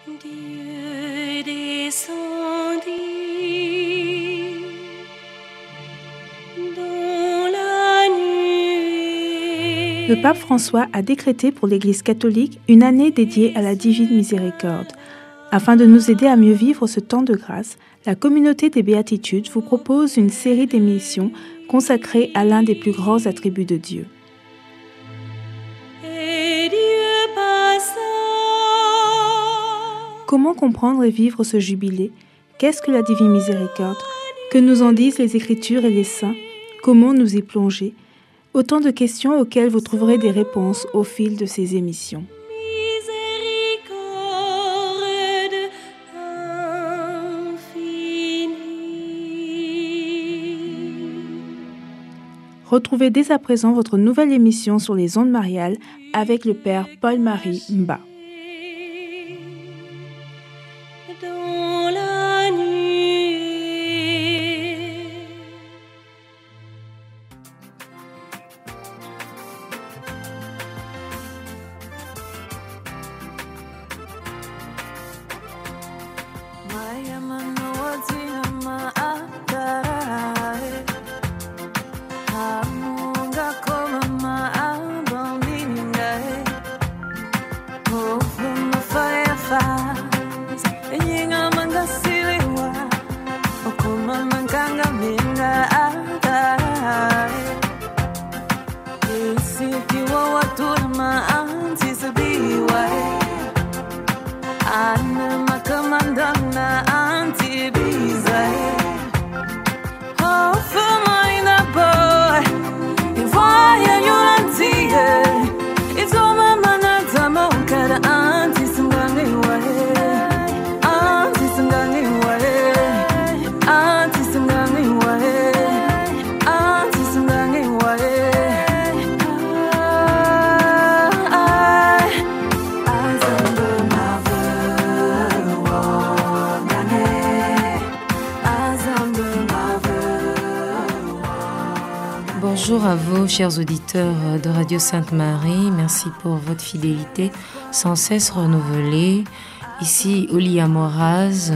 Dieu descendit dans la nuée. Le pape François a décrété pour l'Église catholique une année dédiée à la Divine Miséricorde. Afin de nous aider à mieux vivre ce temps de grâce, la communauté des Béatitudes vous propose une série d'émissions consacrées à l'un des plus grands attributs de Dieu. Et Dieu passa. Comment comprendre et vivre ce jubilé? Qu'est-ce que la Divine Miséricorde? Que nous en disent les Écritures et les saints? Comment nous y plonger? Autant de questions auxquelles vous trouverez des réponses au fil de ces émissions. Retrouvez dès à présent votre nouvelle émission sur les ondes mariales avec le Père Paul-Marie Mba. Dans la nuée. Bonjour à vous, chers auditeurs de Radio Sainte-Marie. Merci pour votre fidélité sans cesse renouvelée. Ici, Olia Moraz,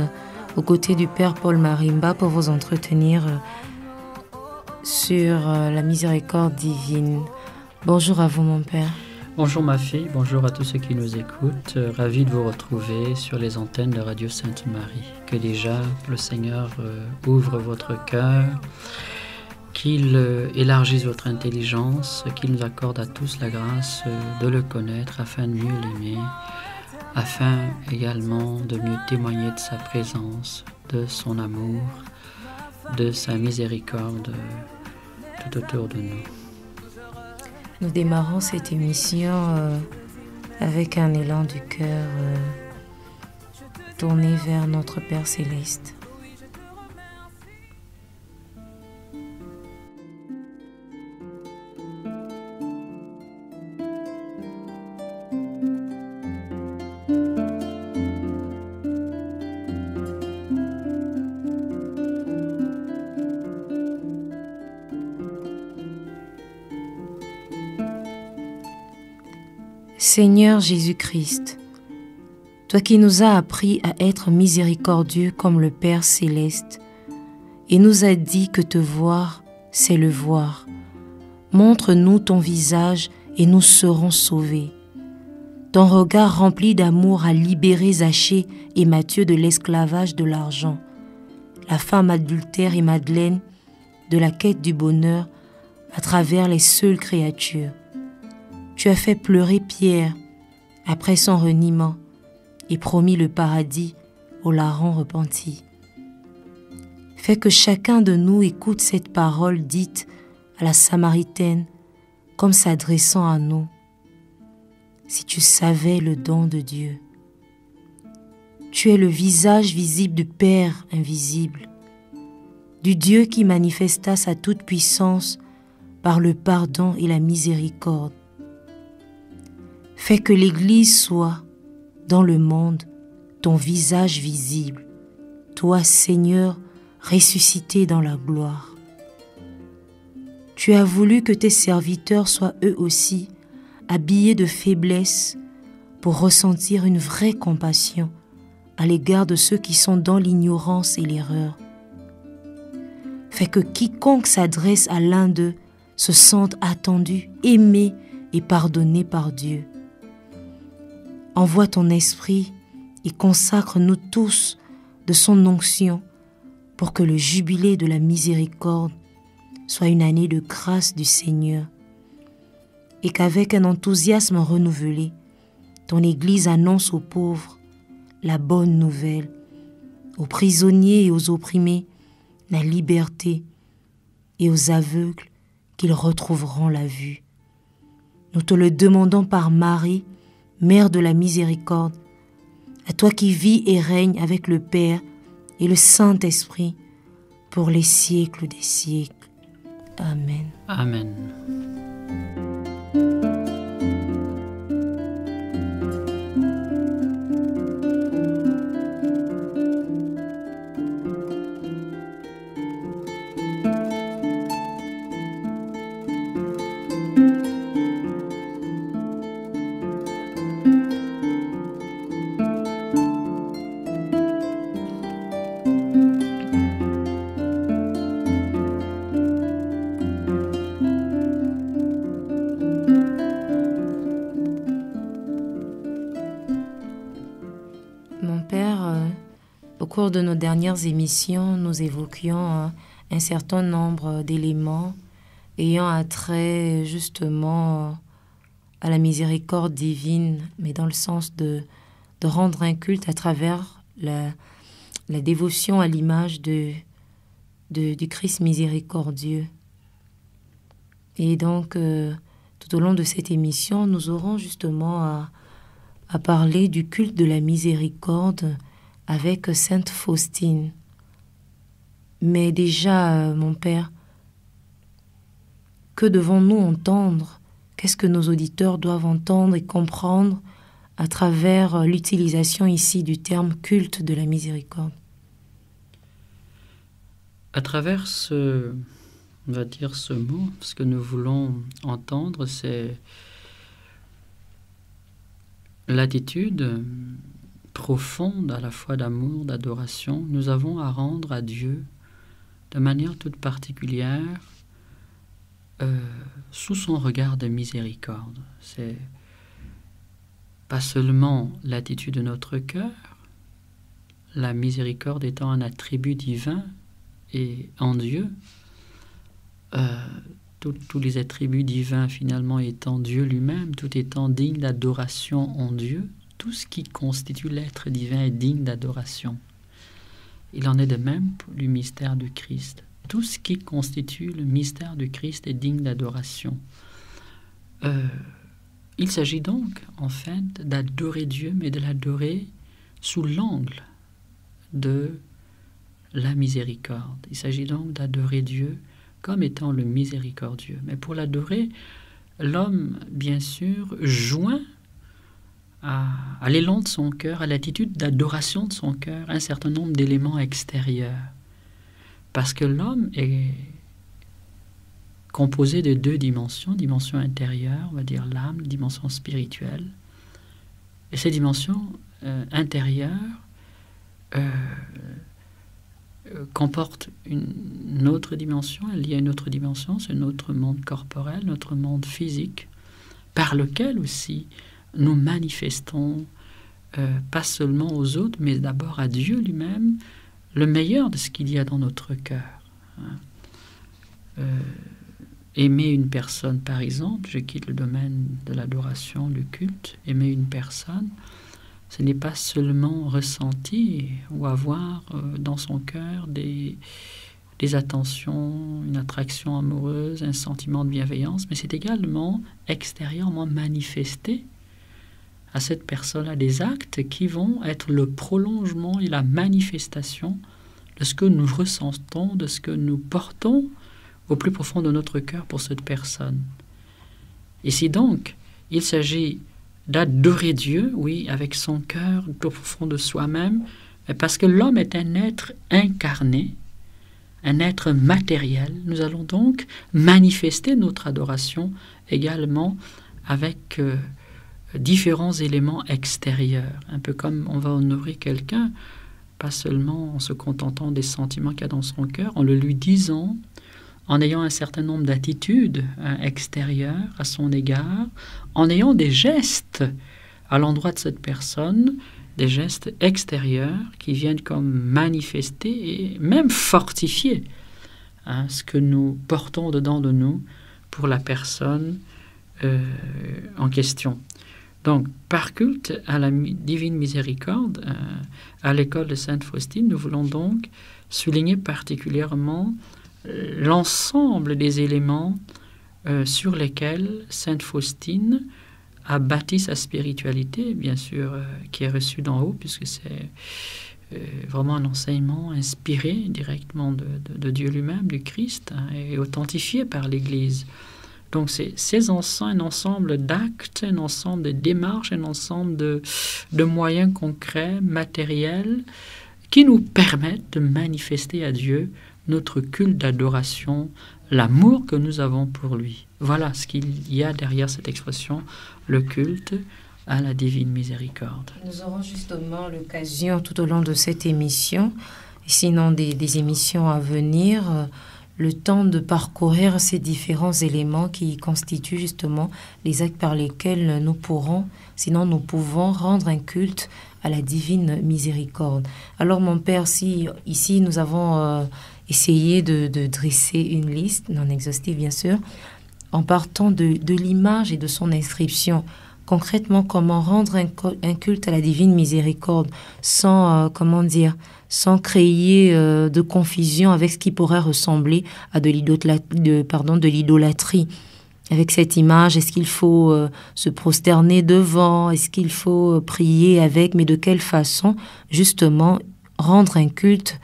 aux côtés du Père Paul-Marie Mba pour vous entretenir sur la miséricorde divine. Bonjour à vous, mon Père. Bonjour ma fille, bonjour à tous ceux qui nous écoutent. Ravi de vous retrouver sur les antennes de Radio Sainte-Marie. Que déjà le Seigneur ouvre votre cœur, qu'il élargisse votre intelligence, qu'il nous accorde à tous la grâce de le connaître afin de mieux l'aimer, afin également de mieux témoigner de sa présence, de son amour, de sa miséricorde tout autour de nous. Nous démarrons cette émission avec un élan du cœur tourné vers notre Père Céleste. Seigneur Jésus-Christ, toi qui nous as appris à être miséricordieux comme le Père Céleste et nous as dit que te voir, c'est le voir, montre-nous ton visage et nous serons sauvés. Ton regard rempli d'amour a libéré Zachée et Matthieu de l'esclavage de l'argent, la femme adultère et Madeleine de la quête du bonheur à travers les seules créatures. Tu as fait pleurer Pierre après son reniement et promis le paradis aux larrons repentis. Fais que chacun de nous écoute cette parole dite à la Samaritaine comme s'adressant à nous. Si tu savais le don de Dieu. Tu es le visage visible du Père invisible, du Dieu qui manifesta sa toute-puissance par le pardon et la miséricorde. Fais que l'Église soit, dans le monde, ton visage visible, toi, Seigneur, ressuscité dans la gloire. Tu as voulu que tes serviteurs soient eux aussi habillés de faiblesse pour ressentir une vraie compassion à l'égard de ceux qui sont dans l'ignorance et l'erreur. Fais que quiconque s'adresse à l'un d'eux se sente attendu, aimé et pardonné par Dieu. Envoie ton esprit et consacre-nous tous de son onction pour que le jubilé de la miséricorde soit une année de grâce du Seigneur et qu'avec un enthousiasme renouvelé, ton Église annonce aux pauvres la bonne nouvelle, aux prisonniers et aux opprimés la liberté et aux aveugles qu'ils retrouveront la vue. Nous te le demandons par Marie, Mère de la miséricorde, à toi qui vis et règnes avec le Père et le Saint-Esprit pour les siècles des siècles. Amen. Amen. Au cours de nos dernières émissions, nous évoquions un certain nombre d'éléments ayant attrait justement à la miséricorde divine, mais dans le sens de rendre un culte à travers la dévotion à l'image du Christ miséricordieux. Et donc, tout au long de cette émission, nous aurons justement à parler du culte de la miséricorde avec Sainte Faustine. Mais déjà, mon Père, que devons-nous entendre? Qu'est-ce que nos auditeurs doivent entendre et comprendre à travers l'utilisation ici du terme culte de la miséricorde? À travers ce mot, ce que nous voulons entendre, c'est l'attitude profonde à la fois d'amour, d'adoration, nous avons à rendre à Dieu de manière toute particulière sous son regard de miséricorde. C'est pas seulement l'attitude de notre cœur, la miséricorde étant un attribut divin et en Dieu, tous les attributs divins finalement étant Dieu lui-même, tout étant digne d'adoration en Dieu. Tout ce qui constitue l'être divin est digne d'adoration. Il en est de même pour le mystère du Christ. Tout ce qui constitue le mystère du Christ est digne d'adoration. Il s'agit donc, en fait, d'adorer Dieu, mais de l'adorer sous l'angle de la miséricorde. Il s'agit donc d'adorer Dieu comme étant le miséricordieux. Mais pour l'adorer, l'homme, bien sûr, joint à l'élan de son cœur, à l'attitude d'adoration de son cœur, un certain nombre d'éléments extérieurs. Parce que l'homme est composé de deux dimensions, dimension intérieure, on va dire l'âme, dimension spirituelle. Et ces dimensions intérieures comportent une autre dimension, il y a une autre dimension, c'est notre monde corporel, notre monde physique, par lequel aussi nous manifestons, pas seulement aux autres, mais d'abord à Dieu lui-même, le meilleur de ce qu'il y a dans notre cœur. Aimer une personne, par exemple, je quitte le domaine de l'adoration, du culte, aimer une personne, ce n'est pas seulement ressentir ou avoir dans son cœur des attentions, une attraction amoureuse, un sentiment de bienveillance, mais c'est également extérieurement manifester à cette personne-là des actes qui vont être le prolongement et la manifestation de ce que nous ressentons, de ce que nous portons au plus profond de notre cœur pour cette personne. Ici donc, il s'agit d'adorer Dieu, oui, avec son cœur au profond de soi-même, parce que l'homme est un être incarné, un être matériel. Nous allons donc manifester notre adoration également avec différents éléments extérieurs. Un peu comme on va honorer quelqu'un, pas seulement en se contentant des sentiments qu'il y a dans son cœur, en le lui disant, en ayant un certain nombre d'attitudes extérieures à son égard, en ayant des gestes à l'endroit de cette personne, des gestes extérieurs qui viennent comme manifester et même fortifier ce que nous portons dedans de nous pour la personne en question. Donc, par culte à la divine miséricorde, à l'école de Sainte Faustine, nous voulons donc souligner particulièrement l'ensemble des éléments sur lesquels Sainte Faustine a bâti sa spiritualité, bien sûr, qui est reçue d'en haut, puisque c'est vraiment un enseignement inspiré directement de Dieu lui-même, du Christ, et authentifié par l'Église. Donc, c'est un ensemble d'actes, un ensemble de démarches, un ensemble de moyens concrets, matériels, qui nous permettent de manifester à Dieu notre culte d'adoration, l'amour que nous avons pour lui. Voilà ce qu'il y a derrière cette expression, le culte à la divine miséricorde. Nous aurons justement l'occasion tout au long de cette émission, sinon des émissions à venir, le temps de parcourir ces différents éléments qui constituent justement les actes par lesquels nous pouvons rendre un culte à la divine miséricorde. Alors mon Père, si ici nous avons essayé de dresser une liste, non exhaustive bien sûr, en partant de l'image et de son inscription, concrètement comment rendre un culte à la divine miséricorde sans, sans créer de confusion avec ce qui pourrait ressembler à de l'idolâtrie. Avec cette image, est-ce qu'il faut se prosterner devant? Est-ce qu'il faut prier avec? Mais de quelle façon, justement, rendre un culte?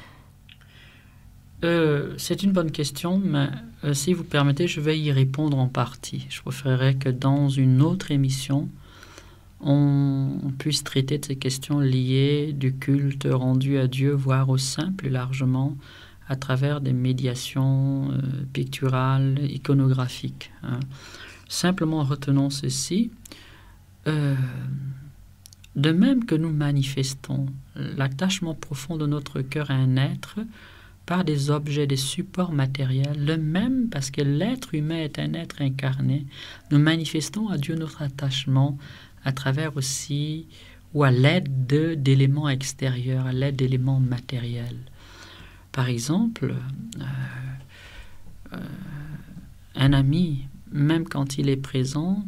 C'est une bonne question, mais si vous permettez, je vais y répondre en partie. Je préférerais que dans une autre émission, on puisse traiter de ces questions liées du culte rendu à Dieu, voire au saint plus largement, à travers des médiations picturales, iconographiques. Simplement retenons ceci. De même que nous manifestons l'attachement profond de notre cœur à un être par des objets, des supports matériels, le même parce que l'être humain est un être incarné, nous manifestons à Dieu notre attachement à travers aussi, ou à l'aide d'éléments extérieurs, à l'aide d'éléments matériels. Par exemple, un ami, même quand il est présent,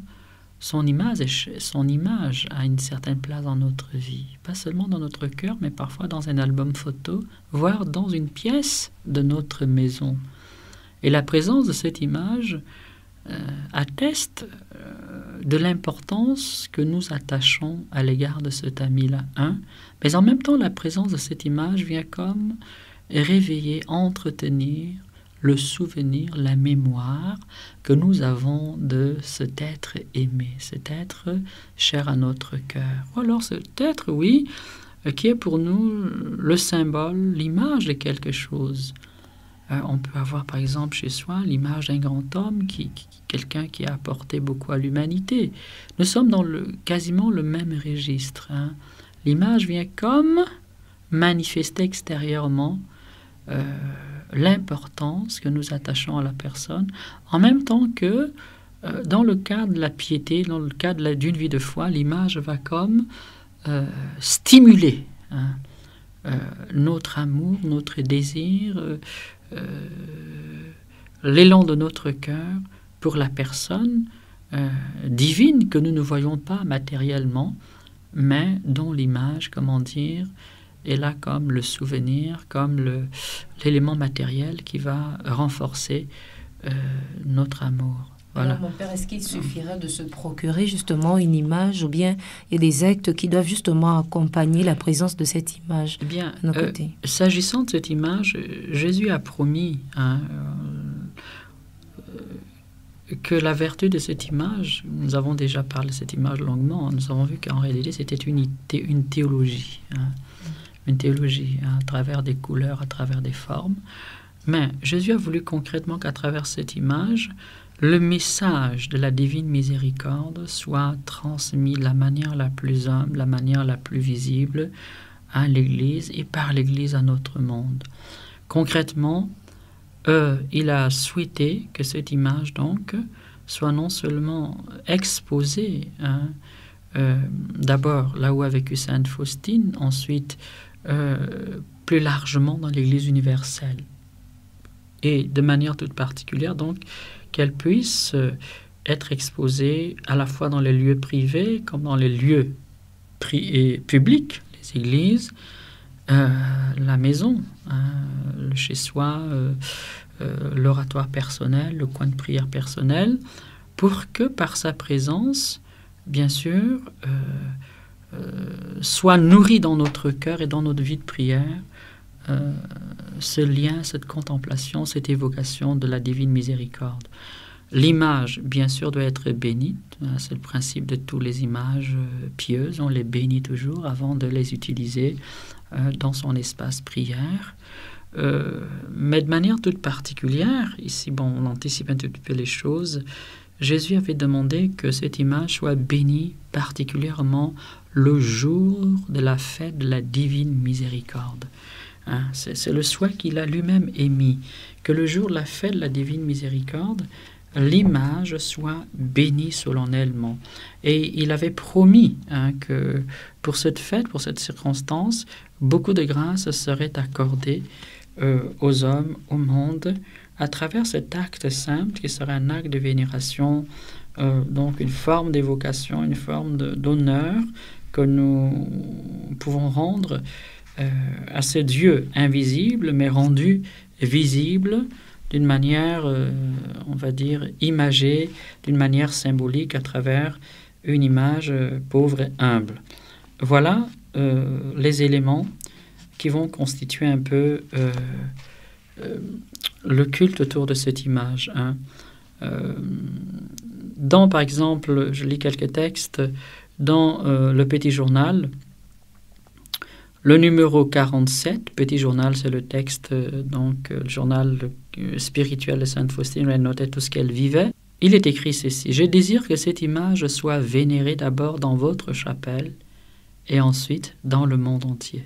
son image a une certaine place dans notre vie. Pas seulement dans notre cœur, mais parfois dans un album photo, voire dans une pièce de notre maison. Et la présence de cette image atteste de l'importance que nous attachons à l'égard de cet ami-là, mais en même temps, la présence de cette image vient comme réveiller, entretenir le souvenir, la mémoire que nous avons de cet être aimé, cet être cher à notre cœur. Ou alors cet être, oui, qui est pour nous le symbole, l'image de quelque chose. On peut avoir par exemple chez soi l'image d'un grand homme, quelqu'un qui a apporté beaucoup à l'humanité. Nous sommes dans quasiment le même registre. L'image vient comme manifester extérieurement l'importance que nous attachons à la personne, en même temps que dans le cadre de la piété, dans le cadre d'une vie de foi, l'image va comme stimuler notre amour, notre désir, l'élan de notre cœur pour la personne divine que nous ne voyons pas matériellement, mais dont l'image, est là comme le souvenir, comme l'élément matériel qui va renforcer notre amour. Voilà. Alors, mon Père, est-ce qu'il suffirait de se procurer justement une image, ou bien il y a des actes qui doivent justement accompagner la présence de cette image à nos côtés? S'agissant de cette image, Jésus a promis que la vertu de cette image, nous avons déjà parlé de cette image longuement, nous avons vu qu'en réalité c'était une théologie, une théologie à travers des couleurs, à travers des formes. Mais Jésus a voulu concrètement qu'à travers cette image, le message de la divine miséricorde soit transmis de la manière la plus humble, la manière la plus visible à l'Église et par l'Église à notre monde. Concrètement, il a souhaité que cette image donc soit non seulement exposée, d'abord là où a vécu Sainte Faustine, ensuite plus largement dans l'Église universelle, et de manière toute particulière donc qu'elle puisse être exposée à la fois dans les lieux privés comme dans les lieux publics, les églises, la maison, le chez-soi, l'oratoire personnel, le coin de prière personnel, pour que par sa présence, bien sûr, soit nourri dans notre cœur et dans notre vie de prière ce lien, cette contemplation, cette évocation de la divine miséricorde. L'image, bien sûr, doit être bénite. C'est le principe de toutes les images pieuses. On les bénit toujours avant de les utiliser dans son espace prière. Mais de manière toute particulière, ici, on anticipe un petit peu les choses, Jésus avait demandé que cette image soit bénie particulièrement le jour de la fête de la divine miséricorde. C'est le souhait qu'il a lui-même émis, que le jour de la fête de la divine miséricorde, l'image soit bénie solennellement. Et il avait promis que pour cette fête, pour cette circonstance, beaucoup de grâce serait accordée aux hommes, au monde, à travers cet acte simple qui serait un acte de vénération, donc une forme d'évocation, une forme d'honneur que nous pouvons rendre à ce Dieu invisible, mais rendu visible d'une manière, on va dire, imagée, d'une manière symbolique à travers une image pauvre et humble. Voilà les éléments qui vont constituer un peu le culte autour de cette image. Dans, par exemple, je lis quelques textes, dans le Petit Journal, le numéro 47, Petit Journal, c'est le texte, donc le journal spirituel de Sainte Faustine, où elle notait tout ce qu'elle vivait. Il est écrit ceci: « Je désire que cette image soit vénérée d'abord dans votre chapelle et ensuite dans le monde entier. »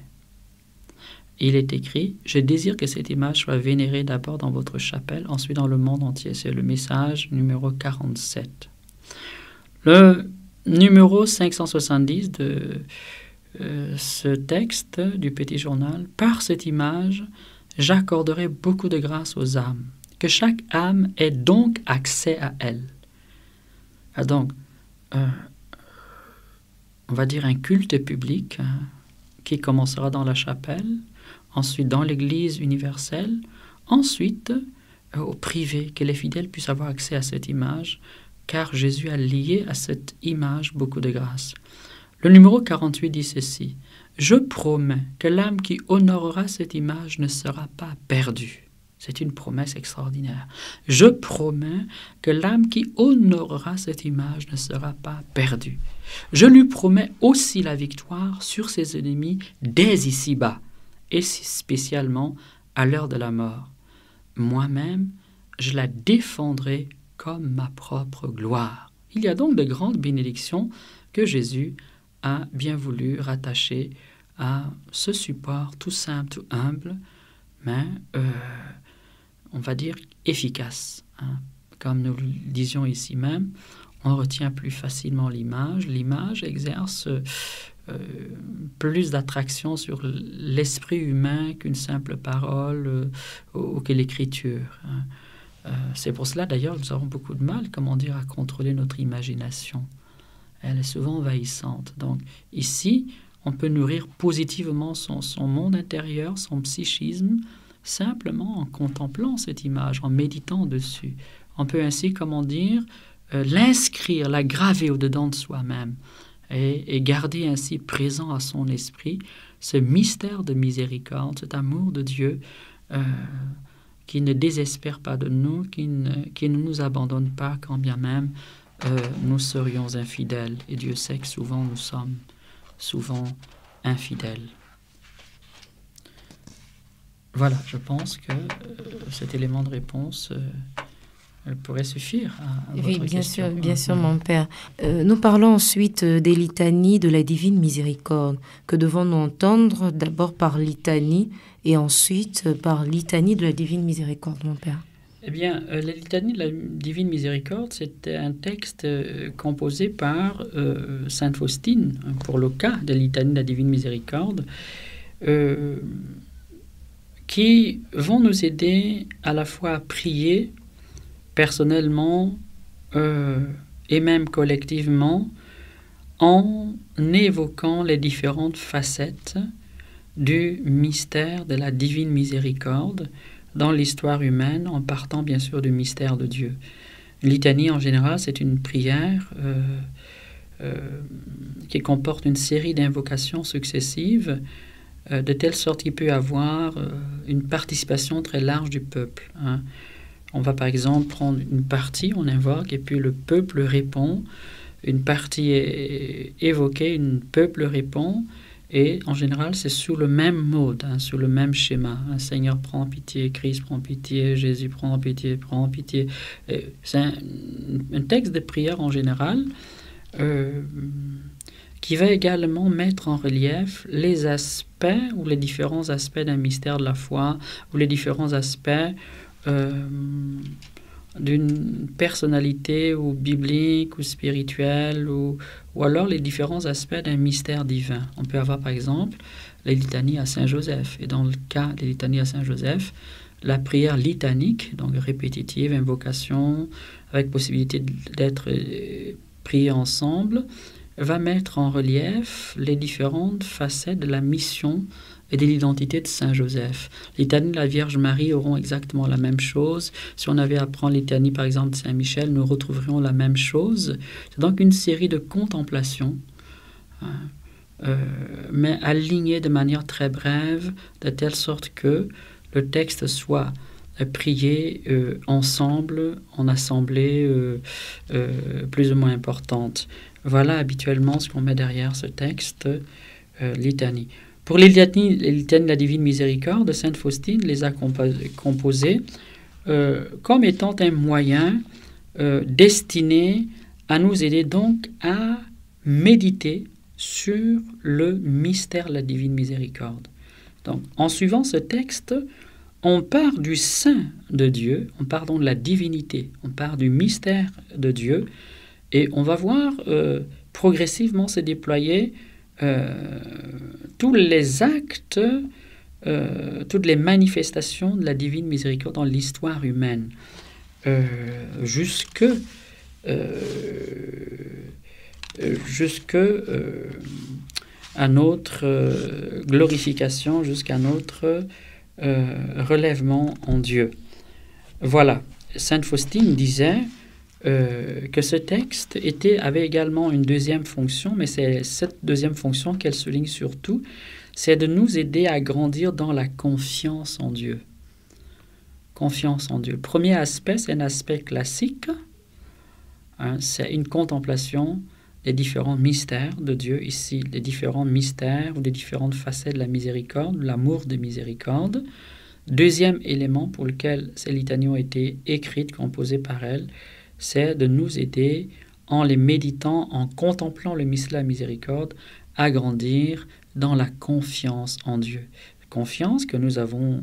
Il est écrit « Je désire que cette image soit vénérée d'abord dans votre chapelle, ensuite dans le monde entier. » C'est le message numéro 47. Le numéro 570 de ce texte du Petit Journal: « Par cette image, j'accorderai beaucoup de grâce aux âmes, que chaque âme ait donc accès à elle. » Donc, on va dire un culte public qui commencera dans la chapelle, ensuite dans l'Église universelle, ensuite au privé, que les fidèles puissent avoir accès à cette image, car Jésus a lié à cette image beaucoup de grâce. Le numéro 48 dit ceci: « Je promets que l'âme qui honorera cette image ne sera pas perdue. » C'est une promesse extraordinaire. « Je promets que l'âme qui honorera cette image ne sera pas perdue. Je lui promets aussi la victoire sur ses ennemis dès ici-bas, et spécialement à l'heure de la mort. Moi-même, je la défendrai comme ma propre gloire. » Il y a donc de grandes bénédictions que Jésus a bien voulu rattacher à ce support tout simple, tout humble, mais on va dire efficace. Comme nous le disions ici même, on retient plus facilement l'image. L'image exerce plus d'attraction sur l'esprit humain qu'une simple parole ou que l'écriture. C'est pour cela d'ailleurs que nous avons beaucoup de mal, à contrôler notre imagination. Elle est souvent envahissante. Donc ici, on peut nourrir positivement son monde intérieur, son psychisme, simplement en contemplant cette image, en méditant dessus. On peut ainsi, l'inscrire, la graver au-dedans de soi-même et garder ainsi présent à son esprit ce mystère de miséricorde, cet amour de Dieu qui ne désespère pas de nous, qui ne nous abandonne pas quand bien même nous serions infidèles. Et Dieu sait que souvent nous sommes infidèles. Voilà, je pense que cet élément de réponse pourrait suffire à Oui, votre question. bien sûr, mon Père. Nous parlons ensuite des litanies de la divine miséricorde. Que devons-nous entendre d'abord par litanie et ensuite par litanie de la divine miséricorde, mon Père? Eh bien, la litanie de la divine miséricorde, c'était un texte composé par Sainte Faustine, pour le cas de la litanie de la divine miséricorde, qui vont nous aider à la fois à prier personnellement et même collectivement en évoquant les différentes facettes du mystère de la divine miséricorde dans l'histoire humaine, en partant bien sûr du mystère de Dieu. Une litanie en général, c'est une prière qui comporte une série d'invocations successives, de telle sorte qu'il peut y avoir une participation très large du peuple. Hein. On va par exemple prendre une partie, on invoque, et puis le peuple répond. Une partie est évoquée, un peuple répond, et en général, c'est sous le même mode, hein, sous le même schéma. Un Seigneur, prends pitié, Christ, prends pitié, Jésus, prends pitié, prends pitié. C'est un texte de prière en général qui va également mettre en relief les aspects ou les différents aspects d'un mystère de la foi, ou les différents aspects d'une personnalité ou biblique ou spirituelle, ou alors les différents aspects d'un mystère divin. On peut avoir par exemple les litanies à Saint Joseph, et dans le cas des litanies à Saint Joseph, la prière litanique, donc répétitive, invocation, avec possibilité d'être priée ensemble, va mettre en relief les différentes facettes de la mission et de l'identité de Saint Joseph. Les litanies de la Vierge Marie auront exactement la même chose. Si on avait à prendre les litanies, par exemple, de Saint Michel, nous retrouverions la même chose. C'est donc une série de contemplations, mais alignées de manière très brève, de telle sorte que le texte soit prié ensemble, en assemblée plus ou moins importante. Voilà habituellement ce qu'on met derrière ce texte, litanie. Pour les litanies de la Divine Miséricorde, Sainte Faustine les a composées comme étant un moyen destiné à nous aider donc à méditer sur le mystère de la Divine Miséricorde. Donc, en suivant ce texte, on part du sein de Dieu, on part donc de la divinité, on part du mystère de Dieu, et on va voir progressivement se déployer tous les actes, toutes les manifestations de la divine miséricorde dans l'histoire humaine, jusque à notre glorification, jusqu'à notre relèvement en Dieu. Voilà, Sainte Faustine disait que ce texte avait également une deuxième fonction, mais c'est cette deuxième fonction qu'elle souligne surtout, c'est de nous aider à grandir dans la confiance en Dieu. Confiance en Dieu. Le premier aspect, c'est un aspect classique, hein, c'est une contemplation des différents mystères de Dieu ici, les différents mystères ou des différentes facettes de la miséricorde, de l'amour de miséricorde. Deuxième élément pour lequel ces litanies ont été écrites, composées par elle, c'est de nous aider, en les méditant, en contemplant le mystère de la miséricorde, à grandir dans la confiance en Dieu. Confiance que nous avons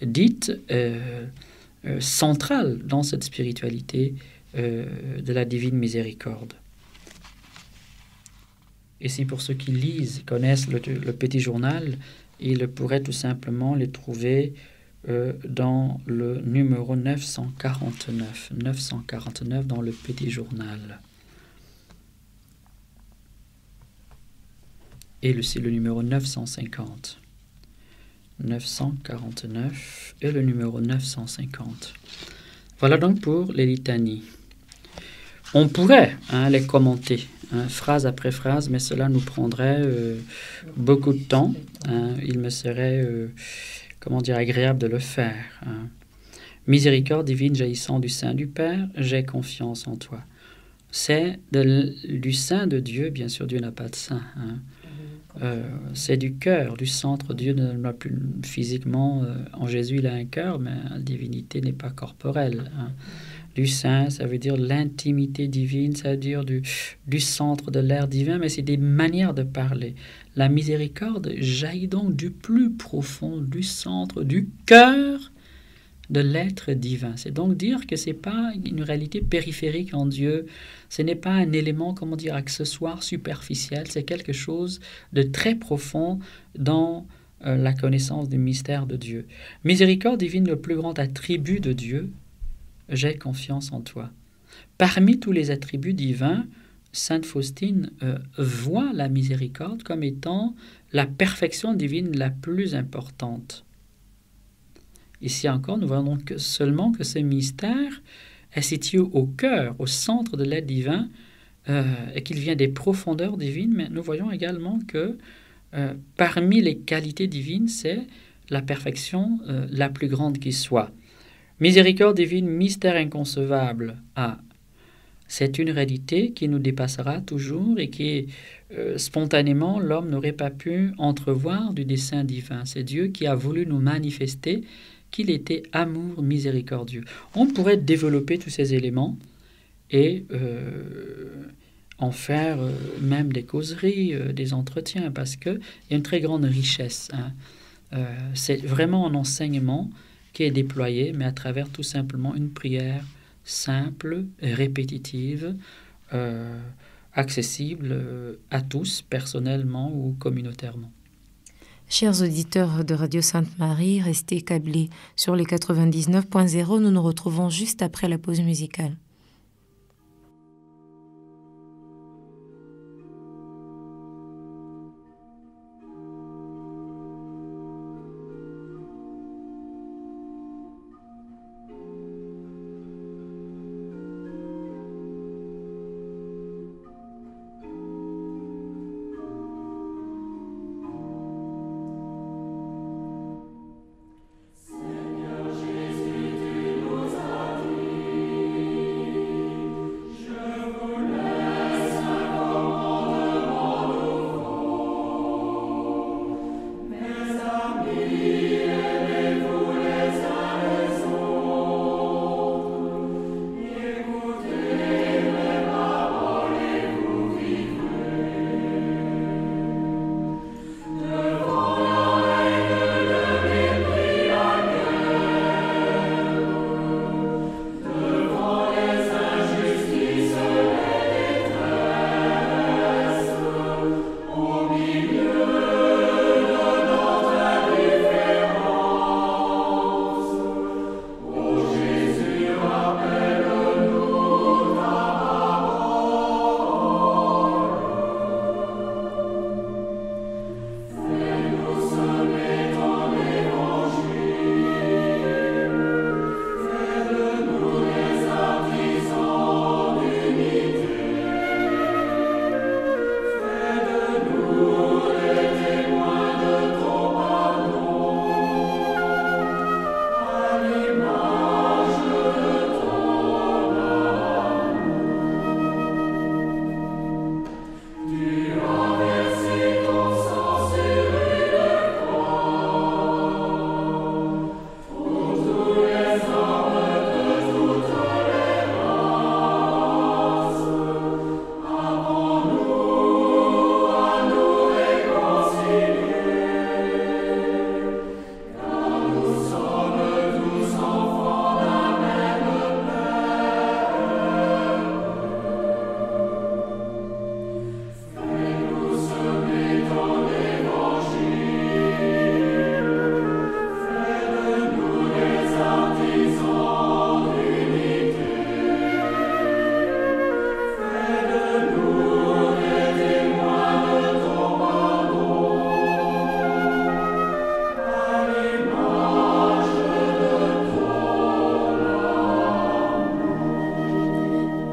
dite centrale dans cette spiritualité de la divine miséricorde. Et si pour ceux qui lisent, connaissent le petit journal, ils pourraient tout simplement les trouver dans le numéro 949. 949 dans le petit journal. Et c'est le numéro 950. 949 et le numéro 950. Voilà donc pour les litanies. On pourrait les commenter, phrase après phrase, mais cela nous prendrait beaucoup de temps. Il me serait, agréable de le faire. Miséricorde divine jaillissant du sein du Père, j'ai confiance en toi. C'est du sein de Dieu, bien sûr, Dieu n'a pas de sein. c'est du cœur, du centre. Dieu ne l'a plus physiquement. En Jésus, il a un cœur, mais la divinité n'est pas corporelle. Hein. Du sein, ça veut dire l'intimité divine, ça veut dire du centre de l'air divin, mais c'est des manières de parler. La miséricorde jaillit donc du plus profond, du centre, du cœur de l'être divin. C'est donc dire que ce n'est pas une réalité périphérique en Dieu, ce n'est pas un élément, accessoire, superficiel, c'est quelque chose de très profond dans la connaissance du mystère de Dieu. Miséricorde divine, le plus grand attribut de Dieu, j'ai confiance en toi. Parmi tous les attributs divins, Sainte Faustine voit la miséricorde comme étant la perfection divine la plus importante. Ici encore, nous voyons donc seulement que ce mystère est situé au cœur, au centre de l'être divin, et qu'il vient des profondeurs divines, mais nous voyons également que parmi les qualités divines, c'est la perfection la plus grande qui soit. Miséricorde divine, mystère inconcevable. C'est une réalité qui nous dépassera toujours et qui, spontanément, l'homme n'aurait pas pu entrevoir du dessein divin. C'est Dieu qui a voulu nous manifester qu'il était amour miséricordieux. On pourrait développer tous ces éléments et en faire même des causeries, des entretiens, parce qu'il y a une très grande richesse. Hein. C'est vraiment un enseignement qui est déployé, mais à travers tout simplement une prière simple, répétitive, accessible à tous, personnellement ou communautairement. Chers auditeurs de Radio Sainte-Marie, restez câblés sur les 99.0. Nous nous retrouvons juste après la pause musicale.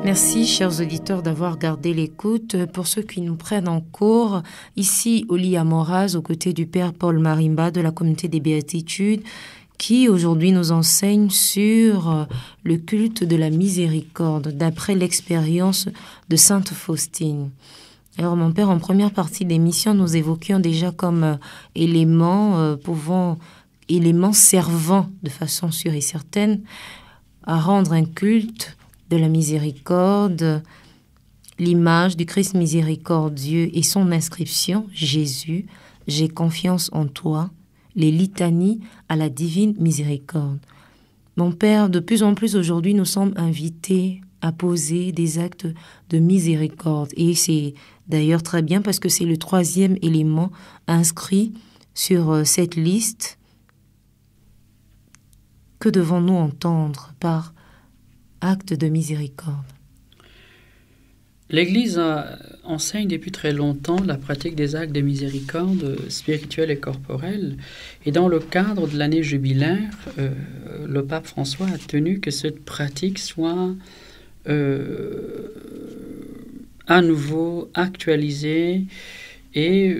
Merci, chers auditeurs, d'avoir gardé l'écoute. Pour ceux qui nous prennent en cours, ici, au lit à Moraz, aux côtés du Père Paul Marimba de la Communauté des Béatitudes, qui aujourd'hui nous enseigne sur le culte de la miséricorde, d'après l'expérience de Sainte Faustine. Alors, mon père, en première partie d'émission, nous évoquions déjà comme éléments servant de façon sûre et certaine à rendre un culte de la miséricorde, l'image du Christ miséricordieux et son inscription, Jésus, j'ai confiance en toi, les litanies à la divine miséricorde. Mon père, de plus en plus aujourd'hui, nous sommes invités à poser des actes de miséricorde. Et c'est d'ailleurs très bien parce que c'est le 3e élément inscrit sur cette liste. Que devons-nous entendre par acte de miséricorde? L'Église enseigne depuis très longtemps la pratique des actes de miséricorde spirituelle et corporelle. Et dans le cadre de l'année jubilaire, le pape François a tenu que cette pratique soit à nouveau actualisée et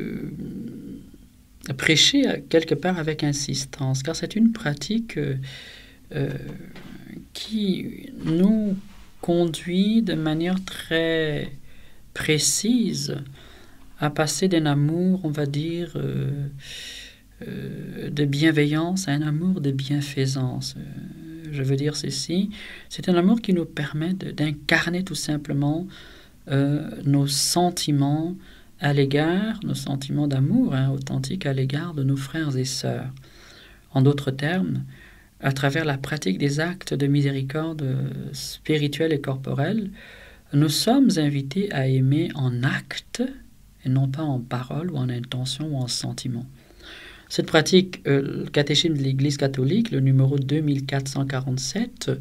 prêchée quelque part avec insistance. Car c'est une pratique qui nous conduit de manière très précise à passer d'un amour, on va dire, de bienveillance à un amour de bienfaisance. Je veux dire ceci, c'est un amour qui nous permet d'incarner tout simplement nos sentiments à l'égard, nos sentiments d'amour authentique à l'égard de nos frères et sœurs. En d'autres termes, à travers la pratique des actes de miséricorde spirituelle et corporelle, nous sommes invités à aimer en acte et non pas en parole ou en intention ou en sentiment. Cette pratique, le catéchisme de l'Église catholique, le numéro 2447,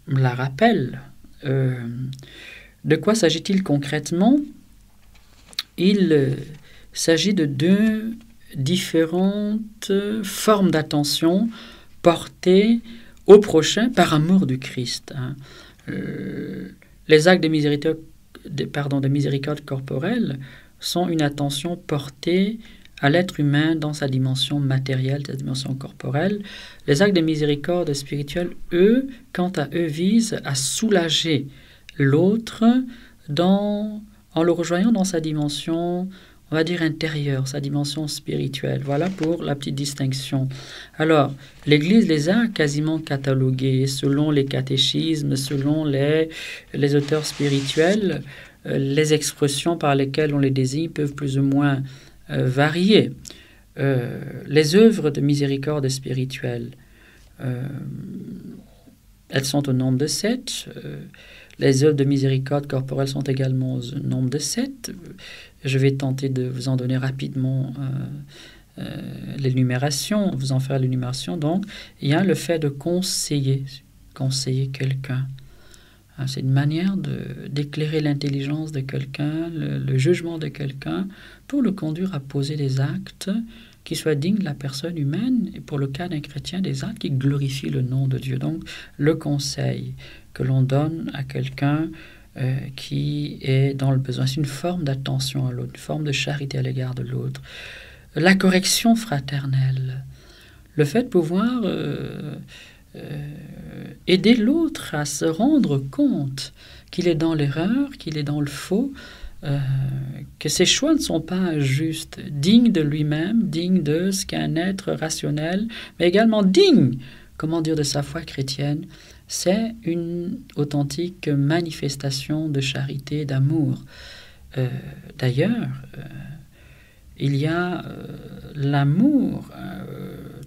la rappelle. De quoi s'agit-il concrètement? Il s'agit de 2 différentes formes d'attention portées au prochain par amour du Christ. Les actes de miséricorde corporelle sont une attention portée à l'être humain dans sa dimension matérielle, sa dimension corporelle. Les actes de miséricorde spirituelle, eux, quant à eux, visent à soulager l'autre en le rejoignant dans sa dimension, on va dire intérieure, sa dimension spirituelle. Voilà pour la petite distinction. Alors, l'Église les a quasiment catalogués selon les catéchismes, selon les auteurs spirituels. Les expressions par lesquelles on les désigne peuvent plus ou moins varier. Les œuvres de miséricorde spirituelle, elles sont au nombre de 7. Les œuvres de miséricorde corporelle sont également au nombre de 7. Je vais tenter de vous en donner rapidement l'énumération, vous en faire l'énumération. Donc, il y a le fait de conseiller quelqu'un. C'est une manière d'éclairer l'intelligence de quelqu'un, le jugement de quelqu'un, pour le conduire à poser des actes qui soient dignes de la personne humaine, et pour le cas d'un chrétien, des actes qui glorifient le nom de Dieu. Donc, le conseil que l'on donne à quelqu'un qui est dans le besoin, c'est une forme d'attention à l'autre, une forme de charité à l'égard de l'autre. La correction fraternelle, le fait de pouvoir aider l'autre à se rendre compte qu'il est dans l'erreur, qu'il est dans le faux, que ses choix ne sont pas justes, dignes de lui-même, dignes de ce qu'est un être rationnel, mais également dignes, de sa foi chrétienne. C'est une authentique manifestation de charité, d'amour. D'ailleurs, il y a l'amour,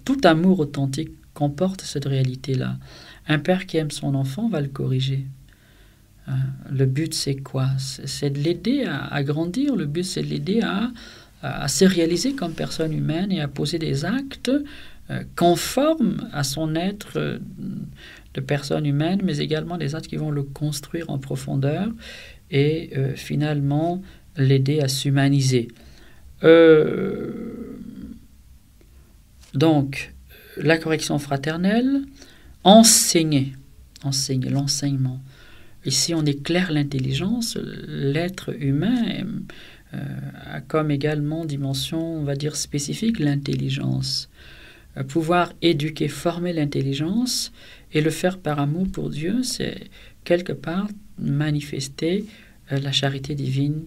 tout amour authentique comporte cette réalité-là. Un père qui aime son enfant va le corriger. Le but, c'est quoi? C'est de l'aider à grandir. Le but, c'est de l'aider à se réaliser comme personne humaine et à poser des actes conformes à son être de personne humaine, mais également des actes qui vont le construire en profondeur et finalement l'aider à s'humaniser. Donc, la correction fraternelle, enseigner l'enseignement. Ici, on éclaire l'intelligence. L'être humain a comme également dimension, on va dire, spécifique, l'intelligence. Pouvoir éduquer, former l'intelligence et le faire par amour pour Dieu, c'est quelque part manifester la charité divine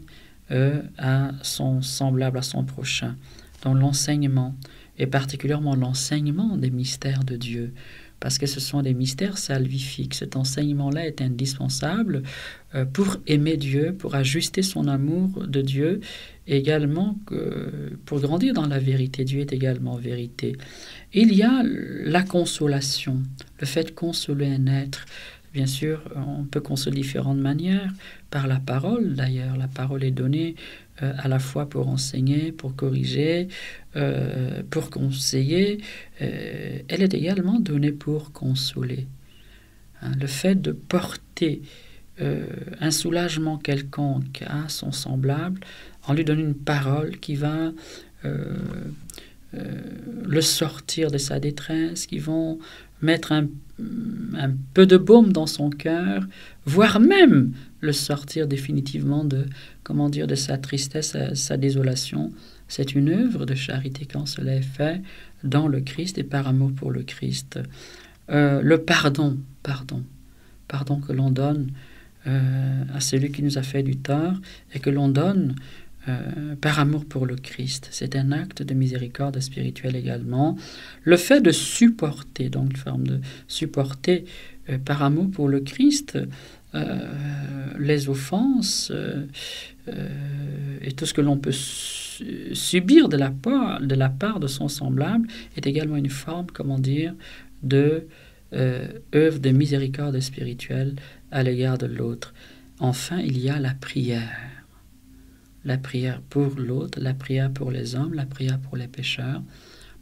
à son semblable, à son prochain, dans l'enseignement, et particulièrement l'enseignement des mystères de Dieu, parce que ce sont des mystères salvifiques. Cet enseignement-là est indispensable pour aimer Dieu, pour ajuster son amour de Dieu, et également pour grandir dans la vérité. Dieu est également vérité. Il y a la consolation, le fait de consoler un être. Bien sûr, on peut consoler de différentes manières, par la parole d'ailleurs. La parole est donnée à la fois pour enseigner, pour corriger, pour conseiller. Elle est également donnée pour consoler. Le fait de porter un soulagement quelconque à son semblable, en lui donnant une parole qui va le sortir de sa détresse, qui vont mettre un peu de baume dans son cœur, voire même le sortir définitivement de sa tristesse, sa désolation. C'est une œuvre de charité quand cela est fait dans le Christ et par amour pour le Christ. Le pardon que l'on donne à celui qui nous a fait du tort et que l'on donne par amour pour le Christ. C'est un acte de miséricorde spirituelle également. Le fait de supporter, donc une forme de supporter par amour pour le Christ, les offenses et tout ce que l'on peut subir de la part de son semblable est également une forme, de œuvre de miséricorde spirituelle à l'égard de l'autre. Enfin, il y a la prière. La prière pour l'autre, la prière pour les hommes, la prière pour les pécheurs.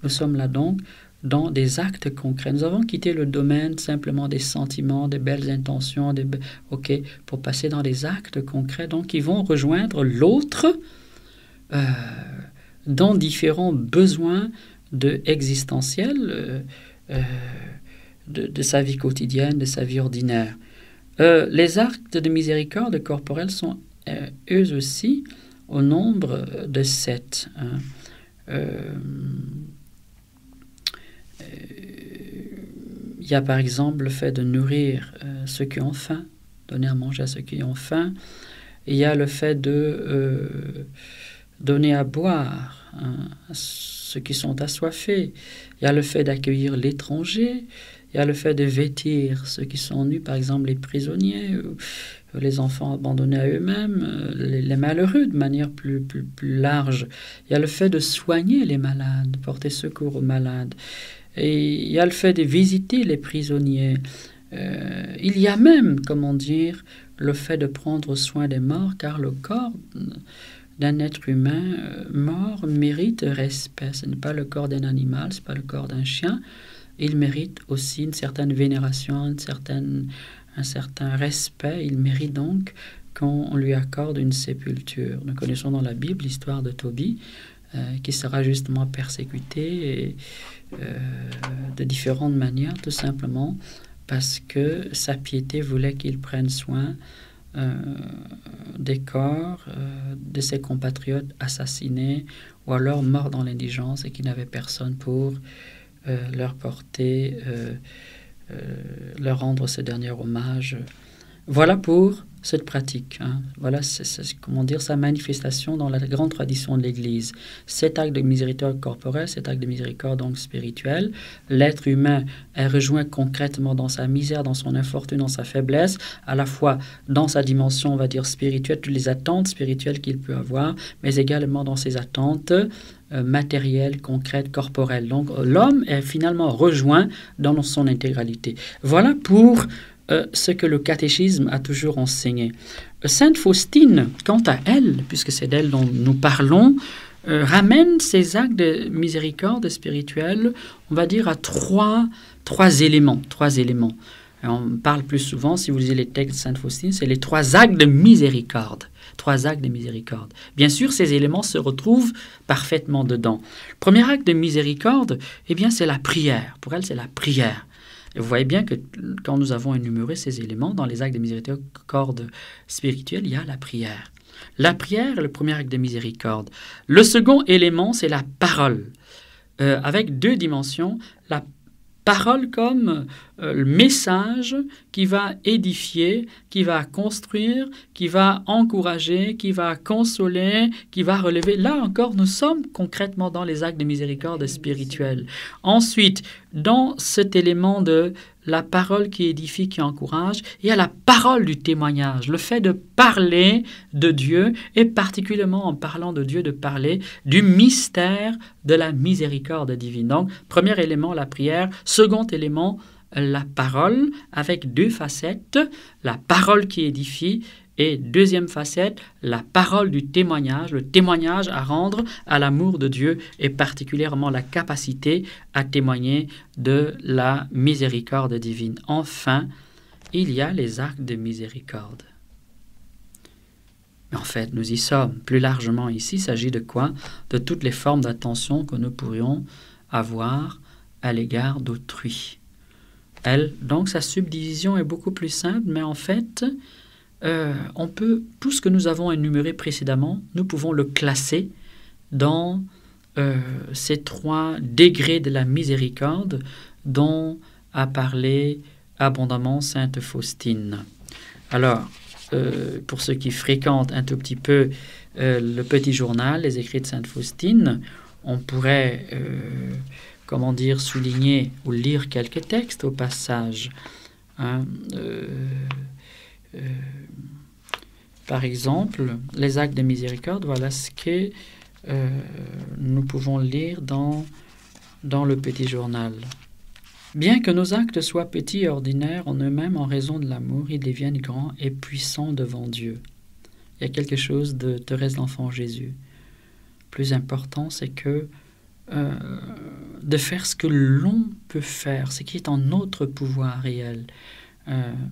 Nous sommes là donc dans des actes concrets. Nous avons quitté le domaine simplement des sentiments, des belles intentions, pour passer dans des actes concrets, donc qui vont rejoindre l'autre dans différents besoins existentiels de sa vie quotidienne, de sa vie ordinaire. Les actes de miséricorde corporelle sont eux aussi au nombre de 7. Il y a par exemple le fait de nourrir ceux qui ont faim, donner à manger à ceux qui ont faim. Il y a le fait de donner à boire à ceux qui sont assoiffés. Il y a le fait d'accueillir l'étranger. Il y a le fait de vêtir ceux qui sont nus, par exemple les prisonniers, les enfants abandonnés à eux-mêmes, les malheureux de manière plus large. Il y a le fait de soigner les malades, porter secours aux malades. Et il y a le fait de visiter les prisonniers. Il y a même, le fait de prendre soin des morts, car le corps d'un être humain mort mérite respect. Ce n'est pas le corps d'un animal, ce n'est pas le corps d'un chien. Il mérite aussi une certaine vénération, un certain respect. Il mérite donc qu'on lui accorde une sépulture. Nous connaissons dans la Bible l'histoire de Tobie, qui sera justement persécuté de différentes manières, tout simplement parce que sa piété voulait qu'il prenne soin des corps de ses compatriotes assassinés ou alors morts dans l'indigence et qui n'avaient personne pour leur porter, leur rendre ce dernier hommage. Voilà pour cette pratique. Voilà, c'est sa manifestation dans la grande tradition de l'Église. Cet acte de miséricorde corporelle, cet acte de miséricorde donc spirituelle, l'être humain est rejoint concrètement dans sa misère, dans son infortune, dans sa faiblesse, à la fois dans sa dimension, on va dire, spirituelle, toutes les attentes spirituelles qu'il peut avoir, mais également dans ses attentes matérielles, concrètes, corporelles. Donc l'homme est finalement rejoint dans son intégralité. Voilà pour ce que le catéchisme a toujours enseigné. Sainte Faustine, quant à elle, puisque c'est d'elle dont nous parlons, ramène ces actes de miséricorde spirituelle, on va dire, à trois éléments. On parle plus souvent, si vous lisez les textes de Sainte Faustine, c'est les 3 actes de miséricorde. 3 actes de miséricorde. Bien sûr, ces éléments se retrouvent parfaitement dedans. Le premier acte de miséricorde, c'est la prière. Pour elle, c'est la prière. Et vous voyez bien que quand nous avons énuméré ces éléments, dans les actes de miséricorde spirituelle, il y a la prière. La prière est le premier acte de miséricorde. Le second élément, c'est la parole, avec 2 dimensions. parole comme le message qui va édifier, qui va construire, qui va encourager, qui va consoler, qui va relever. Là encore, nous sommes concrètement dans les actes de miséricorde spirituelle. Ensuite, dans cet élément de la parole qui édifie, qui encourage, il y a la parole du témoignage, le fait de parler de Dieu, et particulièrement en parlant de Dieu, de parler du mystère de la miséricorde divine. Donc, premier élément, la prière. Second élément, la parole, avec deux facettes, la parole qui édifie, et deuxième facette, la parole du témoignage, le témoignage à rendre à l'amour de Dieu et particulièrement la capacité à témoigner de la miséricorde divine. Enfin, il y a les actes de miséricorde. Mais en fait, nous y sommes. Plus largement ici, il s'agit de quoi? De toutes les formes d'attention que nous pourrions avoir à l'égard d'autrui. Donc sa subdivision est beaucoup plus simple, mais en fait, on peut, tout ce que nous avons énuméré précédemment, nous pouvons le classer dans ces trois degrés de la miséricorde dont a parlé abondamment sainte Faustine. Alors, pour ceux qui fréquentent un tout petit peu le petit journal, les écrits de sainte Faustine, on pourrait, souligner ou lire quelques textes au passage. Par exemple, les actes de miséricorde, voilà ce que nous pouvons lire dans le petit journal. Bien que nos actes soient petits et ordinaires en eux-mêmes, en raison de l'amour, ils deviennent grands et puissants devant Dieu. Il y a quelque chose de Thérèse l'Enfant Jésus. Plus important, c'est que de faire ce que l'on peut faire, ce qui est en notre pouvoir réel.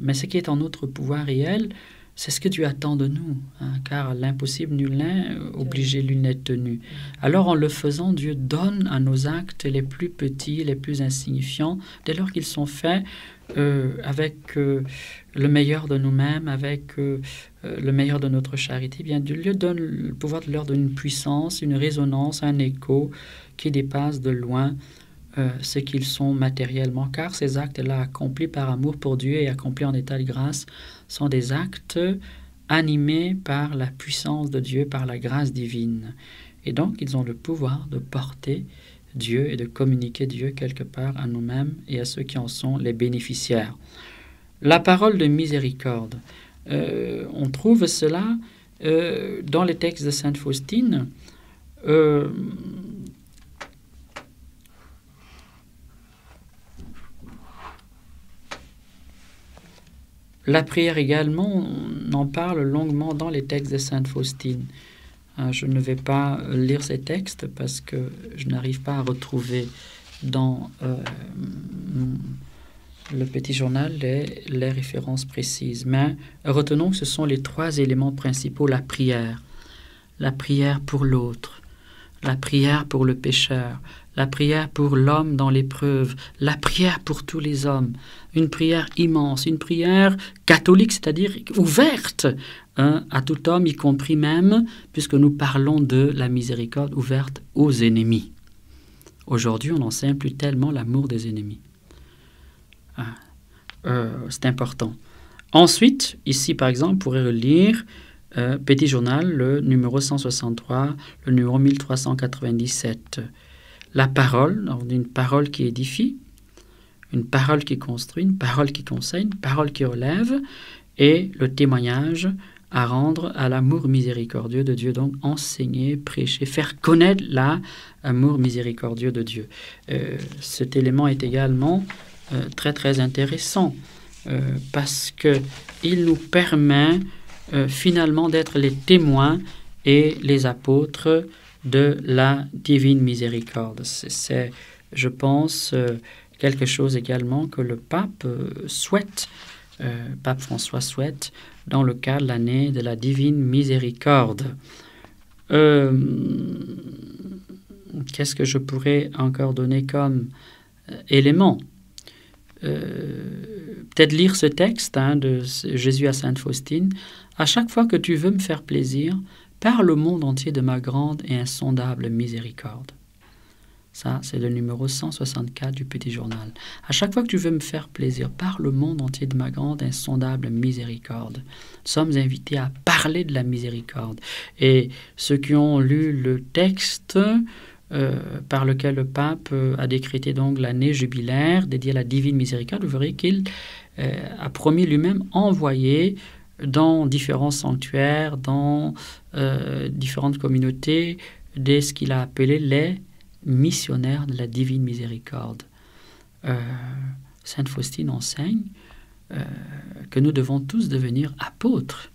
Mais ce qui est en notre pouvoir réel, c'est ce que Dieu attend de nous, car l'impossible nul n'est, obligé l'une n'est tenu. Alors en le faisant, Dieu donne à nos actes les plus petits, les plus insignifiants, dès lors qu'ils sont faits avec le meilleur de nous-mêmes, avec le meilleur de notre charité, bien Dieu donne le pouvoir de leur donner une puissance, une résonance, un écho qui dépasse de loin ce qu'ils sont matériellement, car ces actes-là accomplis par amour pour Dieu et accomplis en état de grâce sont des actes animés par la puissance de Dieu, par la grâce divine. Et donc, ils ont le pouvoir de porter Dieu et de communiquer Dieu quelque part à nous-mêmes et à ceux qui en sont les bénéficiaires. La parole de miséricorde, on trouve cela dans les textes de sainte Faustine. La prière également, on en parle longuement dans les textes de sainte Faustine. Je ne vais pas lire ces textes parce que je n'arrive pas à retrouver dans le petit journal les références précises. Mais retenons que ce sont les trois éléments principaux. La prière pour l'autre, la prière pour le pécheur, la prière pour l'homme dans l'épreuve, la prière pour tous les hommes, une prière immense, une prière catholique, c'est-à-dire ouverte à tout homme, y compris même, puisque nous parlons de la miséricorde ouverte aux ennemis. Aujourd'hui, on n'enseigne plus tellement l'amour des ennemis. C'est important. Ensuite, ici par exemple, on pourrait relire Petit Journal, le numéro 163, le numéro 1397. La parole, une parole qui édifie, une parole qui construit, une parole qui conseille, une parole qui relève, et le témoignage à rendre à l'amour miséricordieux de Dieu, donc enseigner, prêcher, faire connaître l'amour miséricordieux de Dieu. Cet élément est également très très intéressant parce qu'il nous permet finalement d'être les témoins et les apôtres de la divine miséricorde. C'est, je pense, quelque chose également que le pape souhaite, pape François souhaite, dans le cadre de l'année de la divine miséricorde. Qu'est-ce que je pourrais encore donner comme élément? Peut-être lire ce texte de Jésus à sainte Faustine. À chaque fois que tu veux me faire plaisir, parle au monde entier de ma grande et insondable miséricorde. Ça, c'est le numéro 164 du Petit Journal. À chaque fois que tu veux me faire plaisir, parle le monde entier de ma grande, insondable miséricorde. Nous sommes invités à parler de la miséricorde. Et ceux qui ont lu le texte par lequel le pape a décrété donc l'année jubilaire dédiée à la divine miséricorde, vous verrez qu'il a promis lui-même envoyer dans différents sanctuaires, dans différentes communautés, ce qu'il a appelé les missionnaires de la divine miséricorde. Sainte Faustine enseigne que nous devons tous devenir apôtres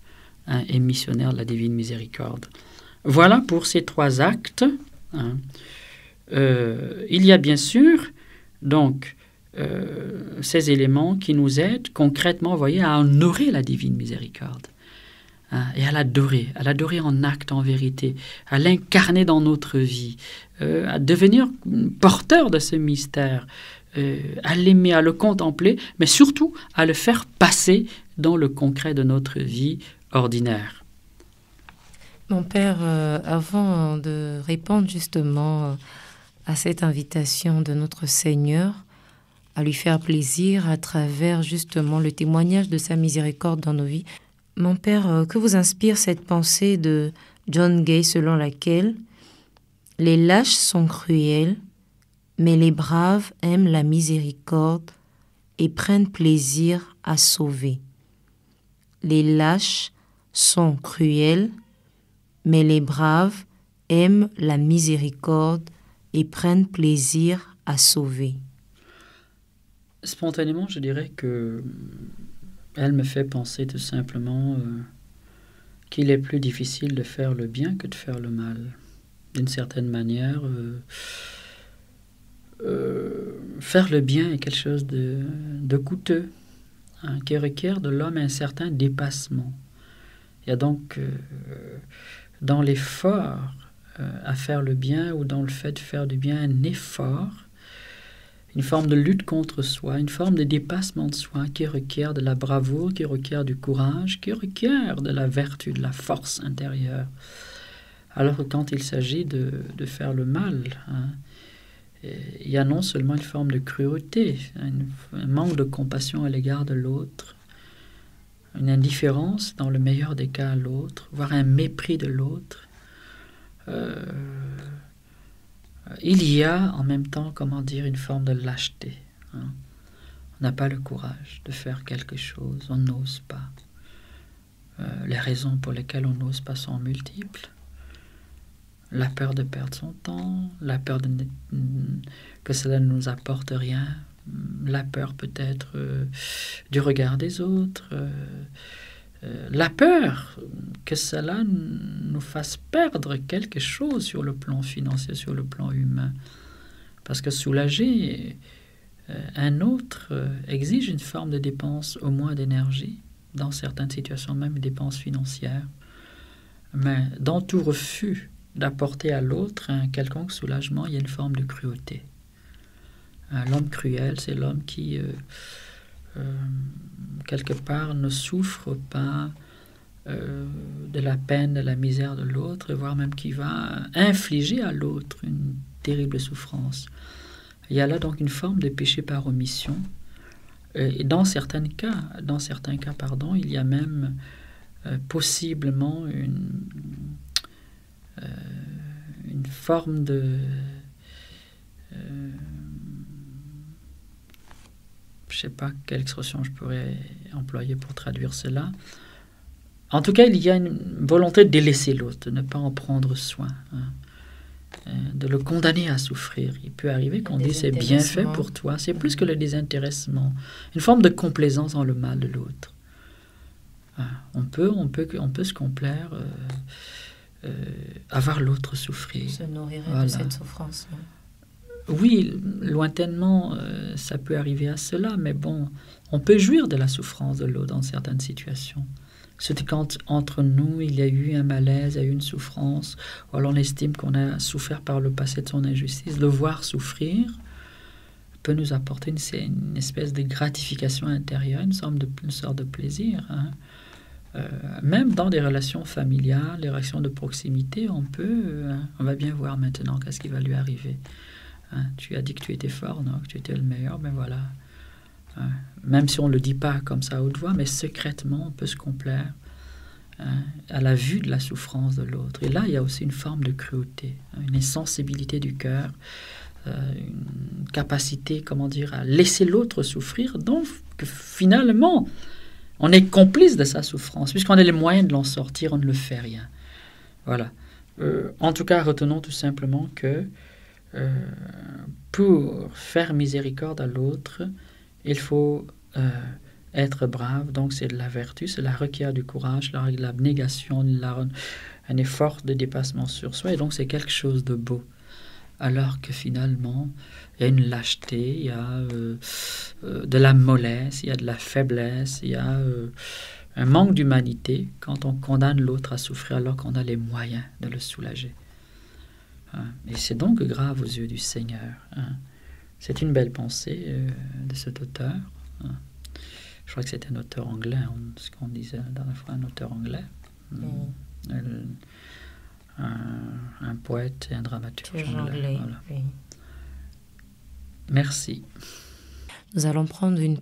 et missionnaires de la divine miséricorde. Voilà pour ces 3 actes. Il y a bien sûr donc ces éléments qui nous aident concrètement, voyez, à honorer la divine miséricorde. Et à l'adorer en acte, en vérité, à l'incarner dans notre vie, à devenir porteur de ce mystère, à l'aimer, à le contempler, mais surtout à le faire passer dans le concret de notre vie ordinaire. Mon père, avant de répondre justement à cette invitation de notre Seigneur, à lui faire plaisir à travers justement le témoignage de sa miséricorde dans nos vies, mon père, que vous inspire cette pensée de John Gay selon laquelle « Les lâches sont cruels, mais les braves aiment la miséricorde et prennent plaisir à sauver. Les lâches sont cruels, mais les braves aiment la miséricorde et prennent plaisir à sauver. » Spontanément, je dirais que elle me fait penser tout simplement qu'il est plus difficile de faire le bien que de faire le mal. D'une certaine manière, faire le bien est quelque chose de coûteux, qui requiert de l'homme un certain dépassement. Il y a donc dans l'effort à faire le bien ou dans le fait de faire du bien un effort, une forme de lutte contre soi, une forme de dépassement de soi qui requiert de la bravoure, qui requiert du courage, qui requiert de la vertu, de la force intérieure. Alors que quand il s'agit de faire le mal, il y a non seulement une forme de cruauté, un manque de compassion à l'égard de l'autre, une indifférence dans le meilleur des cas à l'autre, voire un mépris de l'autre. Il y a en même temps, une forme de lâcheté. On n'a pas le courage de faire quelque chose, on n'ose pas. Les raisons pour lesquelles on n'ose pas sont multiples. La peur de perdre son temps, la peur que cela ne nous apporte rien, la peur peut-être du regard des autres, la peur que cela nous fasse perdre quelque chose sur le plan financier, sur le plan humain. Parce que soulager un autre exige une forme de dépense au moins d'énergie, dans certaines situations même une dépense financière. Mais dans tout refus d'apporter à l'autre un quelconque soulagement, il y a une forme de cruauté. L'homme cruel, c'est l'homme qui... quelque part ne souffre pas de la peine, de la misère de l'autre, voire même qui va infliger à l'autre une terrible souffrance. Il y a là donc une forme de péché par omission. Et dans certains cas, il y a même possiblement une forme de... je ne sais pas quelle expression je pourrais employer pour traduire cela. En tout cas, il y a une volonté de délaisser l'autre, de ne pas en prendre soin, de le condamner à souffrir. Il peut arriver qu'on dise c'est bien fait pour toi. C'est plus que le désintéressement, une forme de complaisance dans le mal de l'autre. On peut se complaire à voir l'autre souffrir. Se nourrir de cette souffrance. Oui, lointainement, ça peut arriver à cela, mais bon, on peut jouir de la souffrance de l'autre dans certaines situations. C'est quand entre nous, il y a eu un malaise, il y a eu une souffrance, ou alors on estime qu'on a souffert par le passé de son injustice. Le voir souffrir peut nous apporter une espèce de gratification intérieure, une sorte de plaisir. Même dans des relations familiales, des relations de proximité, on va bien voir maintenant qu'est-ce qui va lui arriver. Hein, tu as dit que tu étais fort, non, que tu étais le meilleur, ben voilà. Hein, même si on ne le dit pas comme ça à haute voix, mais secrètement, on peut se complaire, hein, à la vue de la souffrance de l'autre. Et là, il y a aussi une forme de cruauté, hein, une insensibilité du cœur, une capacité, comment dire, à laisser l'autre souffrir, donc que finalement, on est complice de sa souffrance. Puisqu'on a les moyens de l'en sortir, on ne le fait rien. Voilà. En tout cas, retenons tout simplement que pour faire miséricorde à l'autre, il faut être brave. Donc, c'est de la vertu, cela requiert du courage, de l'abnégation, un effort de dépassement sur soi. Et donc, c'est quelque chose de beau. Alors que finalement, il y a une lâcheté, il y a de la mollesse, il y a de la faiblesse, il y a un manque d'humanité quand on condamne l'autre à souffrir alors qu'on a les moyens de le soulager. Hein. Et c'est donc grave aux yeux du Seigneur. Hein. C'est une belle pensée de cet auteur. Hein. Je crois que c'était un auteur anglais, ce qu'on disait la dernière fois, un auteur anglais. Un poète et un dramaturge anglais. Voilà. Oui. Merci. Nous allons prendre une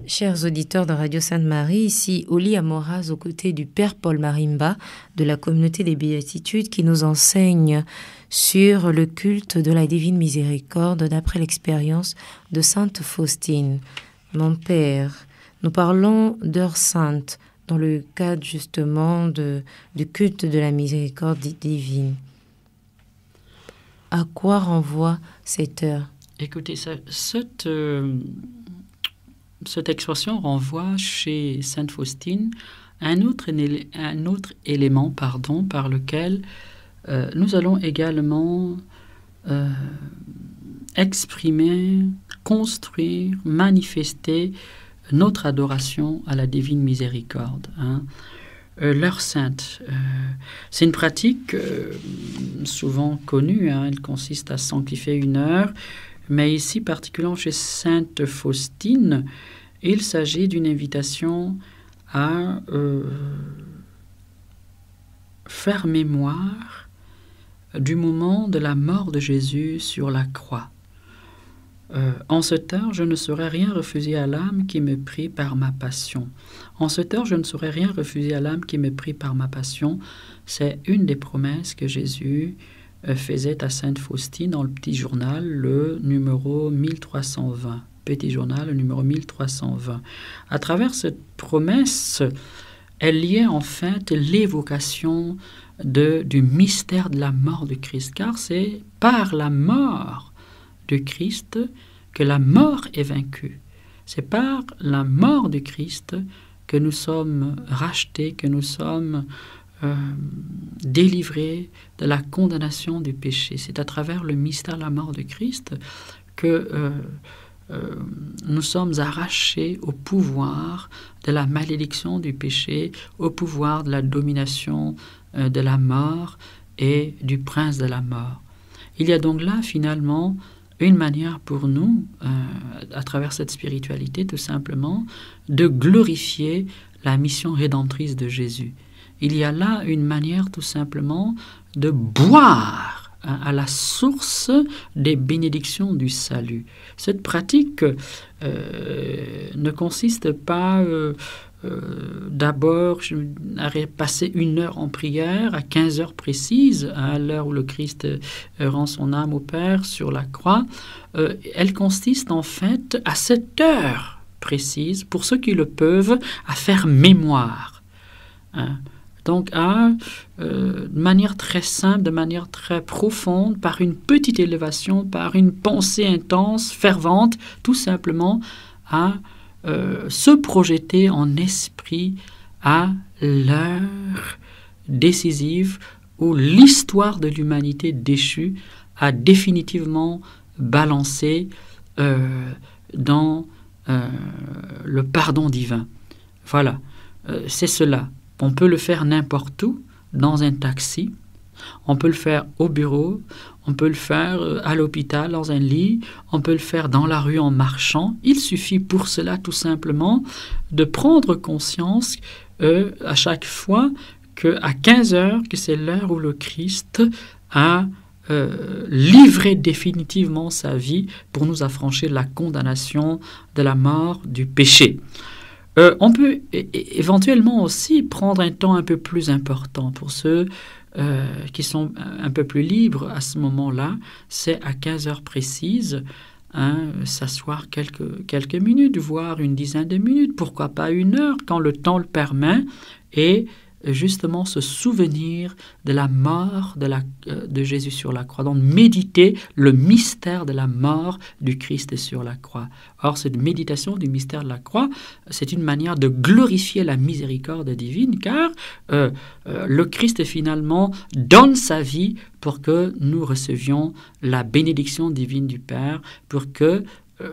Chers auditeurs de Radio Sainte-Marie, ici Oli Amoraz aux côtés du Père Paul Marimba de la communauté des Béatitudes qui nous enseigne sur le culte de la Divine Miséricorde d'après l'expérience de Sainte Faustine. Mon Père, nous parlons d'heure sainte dans le cadre justement du culte de la miséricorde divine. À quoi renvoie cette heure? Écoutez, cette expression renvoie chez Sainte Faustine à un autre élément par lequel nous allons également exprimer, construire, manifester notre adoration à la Divine Miséricorde. L'heure sainte, c'est une pratique souvent connue, elle consiste à sanctifier une heure, mais ici, particulièrement chez Sainte Faustine, il s'agit d'une invitation à faire mémoire du moment de la mort de Jésus sur la croix. En cette heure, je ne saurais rien refuser à l'âme qui me prie par ma passion. En cette heure, je ne saurais rien refuser à l'âme qui me prie par ma passion. C'est une des promesses que Jésus faisait à Sainte Faustine dans le petit journal, le numéro 1320. Petit journal, le numéro 1320. À travers cette promesse, elle liait en fait l'évocation du mystère de la mort de Christ, car c'est par la mort de Christ que la mort est vaincue. C'est par la mort de Christ que nous sommes rachetés, que nous sommes délivrés de la condamnation du péché. C'est à travers le mystère de la mort de Christ que nous sommes arrachés au pouvoir de la malédiction du péché, au pouvoir de la domination de la mort et du prince de la mort. Il y a donc là, finalement, une manière pour nous, à travers cette spiritualité, tout simplement, de glorifier la mission rédemptrice de Jésus. Il y a là une manière, tout simplement, de boire à la source des bénédictions du salut. Cette pratique ne consiste pas d'abord à passer une heure en prière à 15 heures précises, à l'heure où le Christ rend son âme au Père sur la croix. Elle consiste en fait à cette heure précise, pour ceux qui le peuvent, à faire mémoire. Donc de manière très simple, de manière très profonde, par une petite élévation, par une pensée intense, fervente, tout simplement à se projeter en esprit à l'heure décisive où l'histoire de l'humanité déchue a définitivement balancé dans le pardon divin. Voilà, c'est cela. On peut le faire n'importe où, dans un taxi, on peut le faire au bureau, on peut le faire à l'hôpital, dans un lit, on peut le faire dans la rue en marchant. Il suffit pour cela tout simplement de prendre conscience à chaque fois qu'à 15 heures, que c'est l'heure où le Christ a livré définitivement sa vie pour nous affranchir de la condamnation, de la mort, du péché. On peut éventuellement aussi prendre un temps un peu plus important pour ceux qui sont un peu plus libres à ce moment-là. C'est à 15 heures précises, s'asseoir quelques minutes, voire une dizaine de minutes, pourquoi pas une heure, quand le temps le permet, et justement se souvenir de la mort de Jésus sur la croix. Donc méditer le mystère de la mort du Christ sur la croix. Or, cette méditation du mystère de la croix, c'est une manière de glorifier la miséricorde divine, car le Christ finalement donne sa vie pour que nous recevions la bénédiction divine du Père, pour que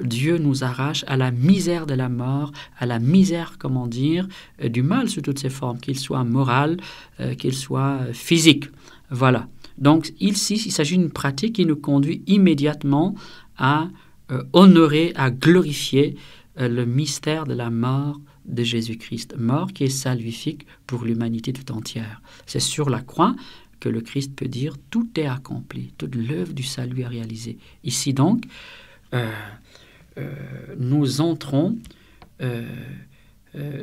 Dieu nous arrache à la misère de la mort, à la misère, comment dire, du mal sous toutes ses formes, qu'il soit moral, qu'il soit physique. Voilà. Donc ici, il s'agit d'une pratique qui nous conduit immédiatement à honorer, à glorifier le mystère de la mort de Jésus-Christ, mort qui est salvifique pour l'humanité tout entière. C'est sur la croix que le Christ peut dire « tout est accompli », toute l'œuvre du salut est réalisée. Ici donc, nous entrons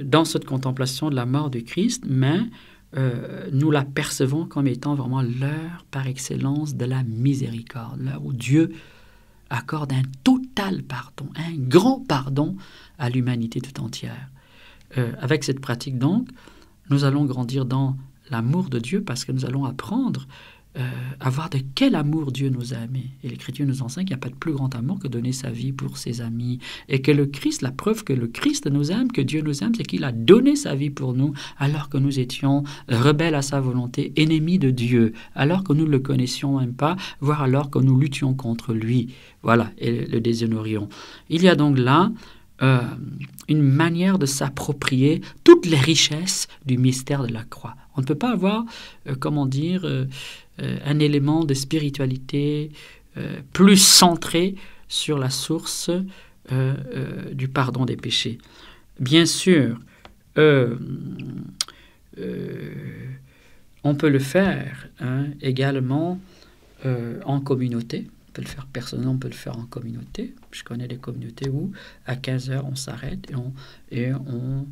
dans cette contemplation de la mort du Christ, mais nous la percevons comme étant vraiment l'heure par excellence de la miséricorde, l'heure où Dieu accorde un total pardon, un grand pardon à l'humanité tout entière. Avec cette pratique donc, nous allons grandir dans l'amour de Dieu parce que nous allons apprendre à voir de quel amour Dieu nous a aimés. Et l'Écriture nous enseigne qu'il n'y a pas de plus grand amour que donner sa vie pour ses amis. Et que le Christ, la preuve que le Christ nous aime, que Dieu nous aime, c'est qu'il a donné sa vie pour nous alors que nous étions rebelles à sa volonté, ennemis de Dieu, alors que nous ne le connaissions même pas, voire alors que nous luttions contre lui. Voilà, et le déshonorions. Il y a donc là une manière de s'approprier toutes les richesses du mystère de la croix. On ne peut pas avoir, un élément de spiritualité plus centré sur la source du pardon des péchés. Bien sûr, on peut le faire également en communauté. On peut le faire personnellement, on peut le faire en communauté. Je connais des communautés où, à 15h, on s'arrête et on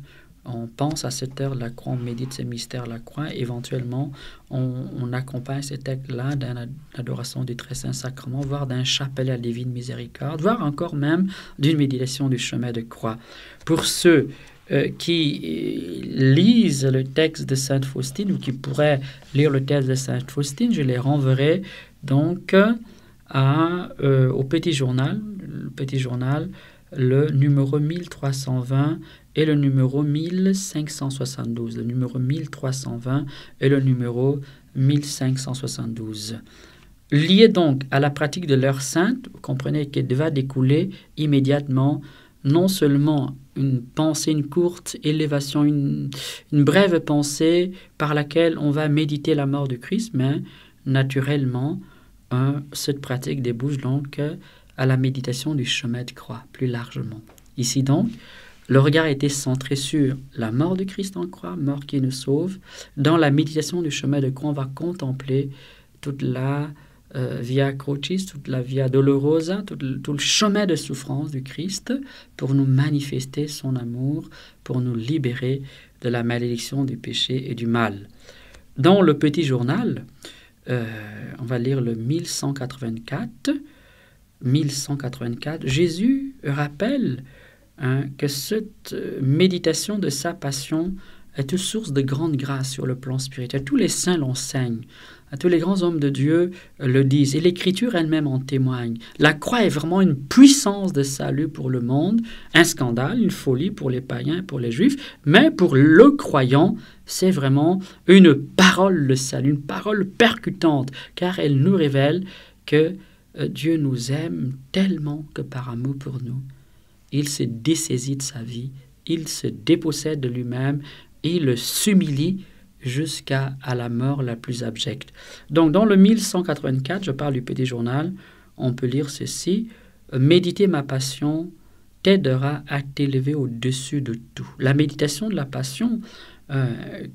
pense à cette heure de la croix, on médite ces mystères de la croix. Éventuellement, on accompagne cet acte-là d'une adoration du très saint sacrement, voire d'un chapelet à la divine miséricorde, voire encore même d'une méditation du chemin de croix. Pour ceux qui lisent le texte de Sainte Faustine ou qui pourraient lire le texte de Sainte Faustine, je les renverrai donc au Petit Journal, le numéro 1320 et le numéro 1572. Le numéro 1320 et le numéro 1572. Lié donc à la pratique de l'heure sainte, vous comprenez qu'il va découler immédiatement non seulement une pensée, une courte élévation, une brève pensée par laquelle on va méditer la mort du Christ, mais naturellement, cette pratique débouche donc à la méditation du chemin de croix, plus largement. Ici donc, le regard a été centré sur la mort du Christ en croix, mort qui nous sauve. Dans la méditation du chemin de croix, on va contempler toute la Via Crucis, toute la Via Dolorosa, tout le chemin de souffrance du Christ pour nous manifester son amour, pour nous libérer de la malédiction du péché et du mal. Dans le Petit Journal, on va lire le 1184. Jésus rappelle que cette méditation de sa passion est une source de grande grâce sur le plan spirituel. Tous les saints l'enseignent, tous les grands hommes de Dieu le disent, et l'Écriture elle-même en témoigne. La croix est vraiment une puissance de salut pour le monde, un scandale, une folie pour les païens, pour les juifs, mais pour le croyant, c'est vraiment une parole de salut, une parole percutante, car elle nous révèle que Dieu nous aime tellement que par amour pour nous, il se dessaisit de sa vie, il se dépossède de lui-même, il s'humilie jusqu'à la mort la plus abjecte. Donc dans le 1184, je parle du Petit Journal, on peut lire ceci: « Méditer ma passion t'aidera à t'élever au-dessus de tout. » La méditation de la passion,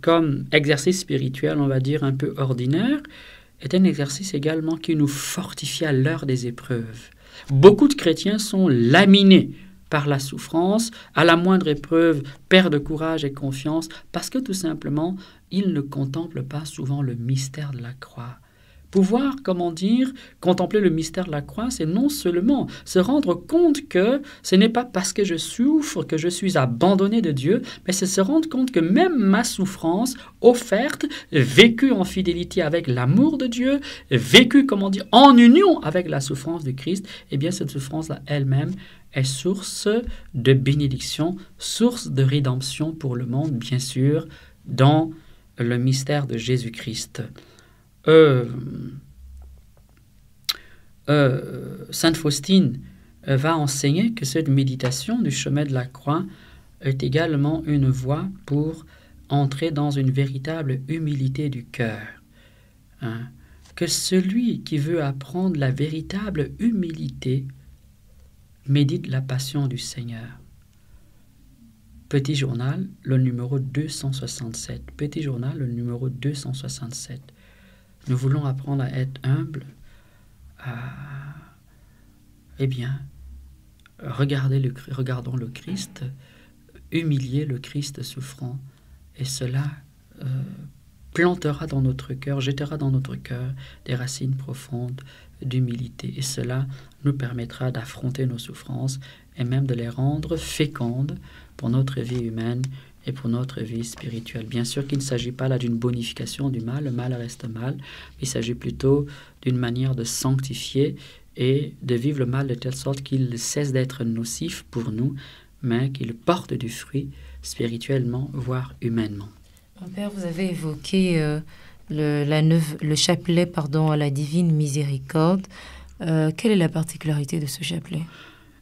comme exercice spirituel, on va dire un peu ordinaire, est un exercice également qui nous fortifie à l'heure des épreuves. Beaucoup de chrétiens sont laminés par la souffrance, à la moindre épreuve, perdent courage et confiance, parce que tout simplement, ils ne contemplent pas souvent le mystère de la croix. Pouvoir, contempler le mystère de la croix, c'est non seulement se rendre compte que ce n'est pas parce que je souffre que je suis abandonné de Dieu, mais c'est se rendre compte que même ma souffrance offerte, vécue en fidélité avec l'amour de Dieu, vécue, en union avec la souffrance du Christ, eh bien cette souffrance-là elle-même est source de bénédiction, source de rédemption pour le monde, bien sûr, dans le mystère de Jésus-Christ. Sainte Faustine va enseigner que cette méditation du chemin de la croix est également une voie pour entrer dans une véritable humilité du cœur. Que celui qui veut apprendre la véritable humilité médite la passion du Seigneur. Petit Journal, le numéro 267. Petit Journal, le numéro 267. Nous voulons apprendre à être humbles, regardons le Christ, humilier le Christ souffrant. Et cela plantera dans notre cœur, jettera dans notre cœur des racines profondes d'humilité. Et cela nous permettra d'affronter nos souffrances et même de les rendre fécondes pour notre vie humaine et pour notre vie spirituelle. Bien sûr qu'il ne s'agit pas là d'une bonification du mal, le mal reste mal, il s'agit plutôt d'une manière de sanctifier et de vivre le mal de telle sorte qu'il cesse d'être nocif pour nous, mais qu'il porte du fruit spirituellement, voire humainement. Mon père, vous avez évoqué le chapelet à la divine miséricorde. Quelle est la particularité de ce chapelet?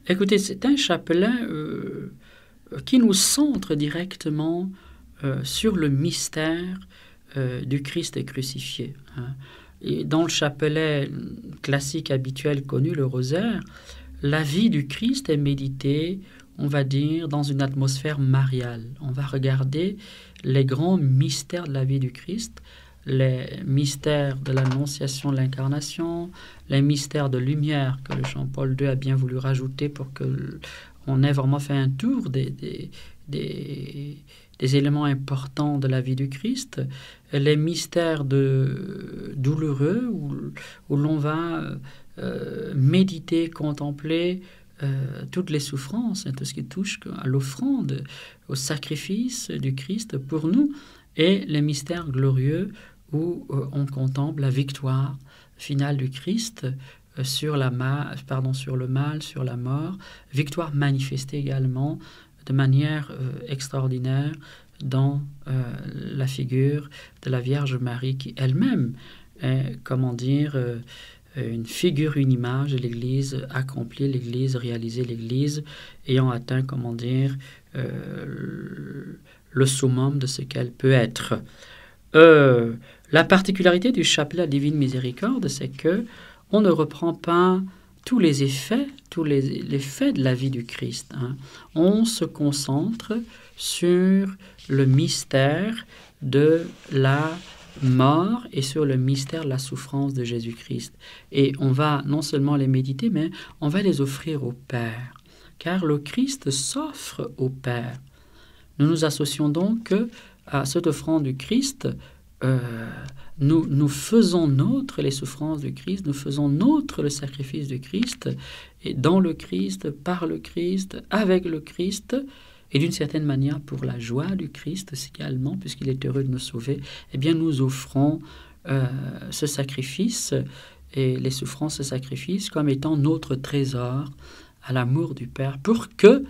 Écoutez, c'est un chapelet qui nous centre directement sur le mystère du Christ crucifié. Et dans le chapelet classique, habituel, connu, le rosaire, la vie du Christ est méditée, on va dire, dans une atmosphère mariale. On va regarder les grands mystères de la vie du Christ, les mystères de l'annonciation de l'incarnation, les mystères de lumière que le Jean-Paul II a bien voulu rajouter pour qu'on ait vraiment fait un tour des éléments importants de la vie du Christ, les mystères douloureux où l'on va méditer, contempler toutes les souffrances, tout ce qui touche à l'offrande, au sacrifice du Christ pour nous, et les mystères glorieux où on contemple la victoire finale du Christ sur le mal, sur la mort, victoire manifestée également de manière extraordinaire dans la figure de la Vierge Marie qui elle-même est, une figure, une image de l'Église accomplie, l'Église réalisée, l'Église ayant atteint, le summum de ce qu'elle peut être. La particularité du chapelet à la Divine Miséricorde, c'est que on ne reprend pas tous les effets de la vie du Christ. On se concentre sur le mystère de la mort et sur le mystère de la souffrance de Jésus-Christ. Et on va non seulement les méditer, mais on va les offrir au Père, car le Christ s'offre au Père. Nous nous associons donc à cette offrande du Christ. Nous faisons nôtre les souffrances du Christ, nous faisons nôtre le sacrifice du Christ, et dans le Christ, par le Christ, avec le Christ, et d'une certaine manière pour la joie du Christ également, puisqu'il est heureux de nous sauver, eh bien nous offrons ce sacrifice et les souffrances, ce sacrifice, comme étant notre trésor à l'amour du Père, pour que,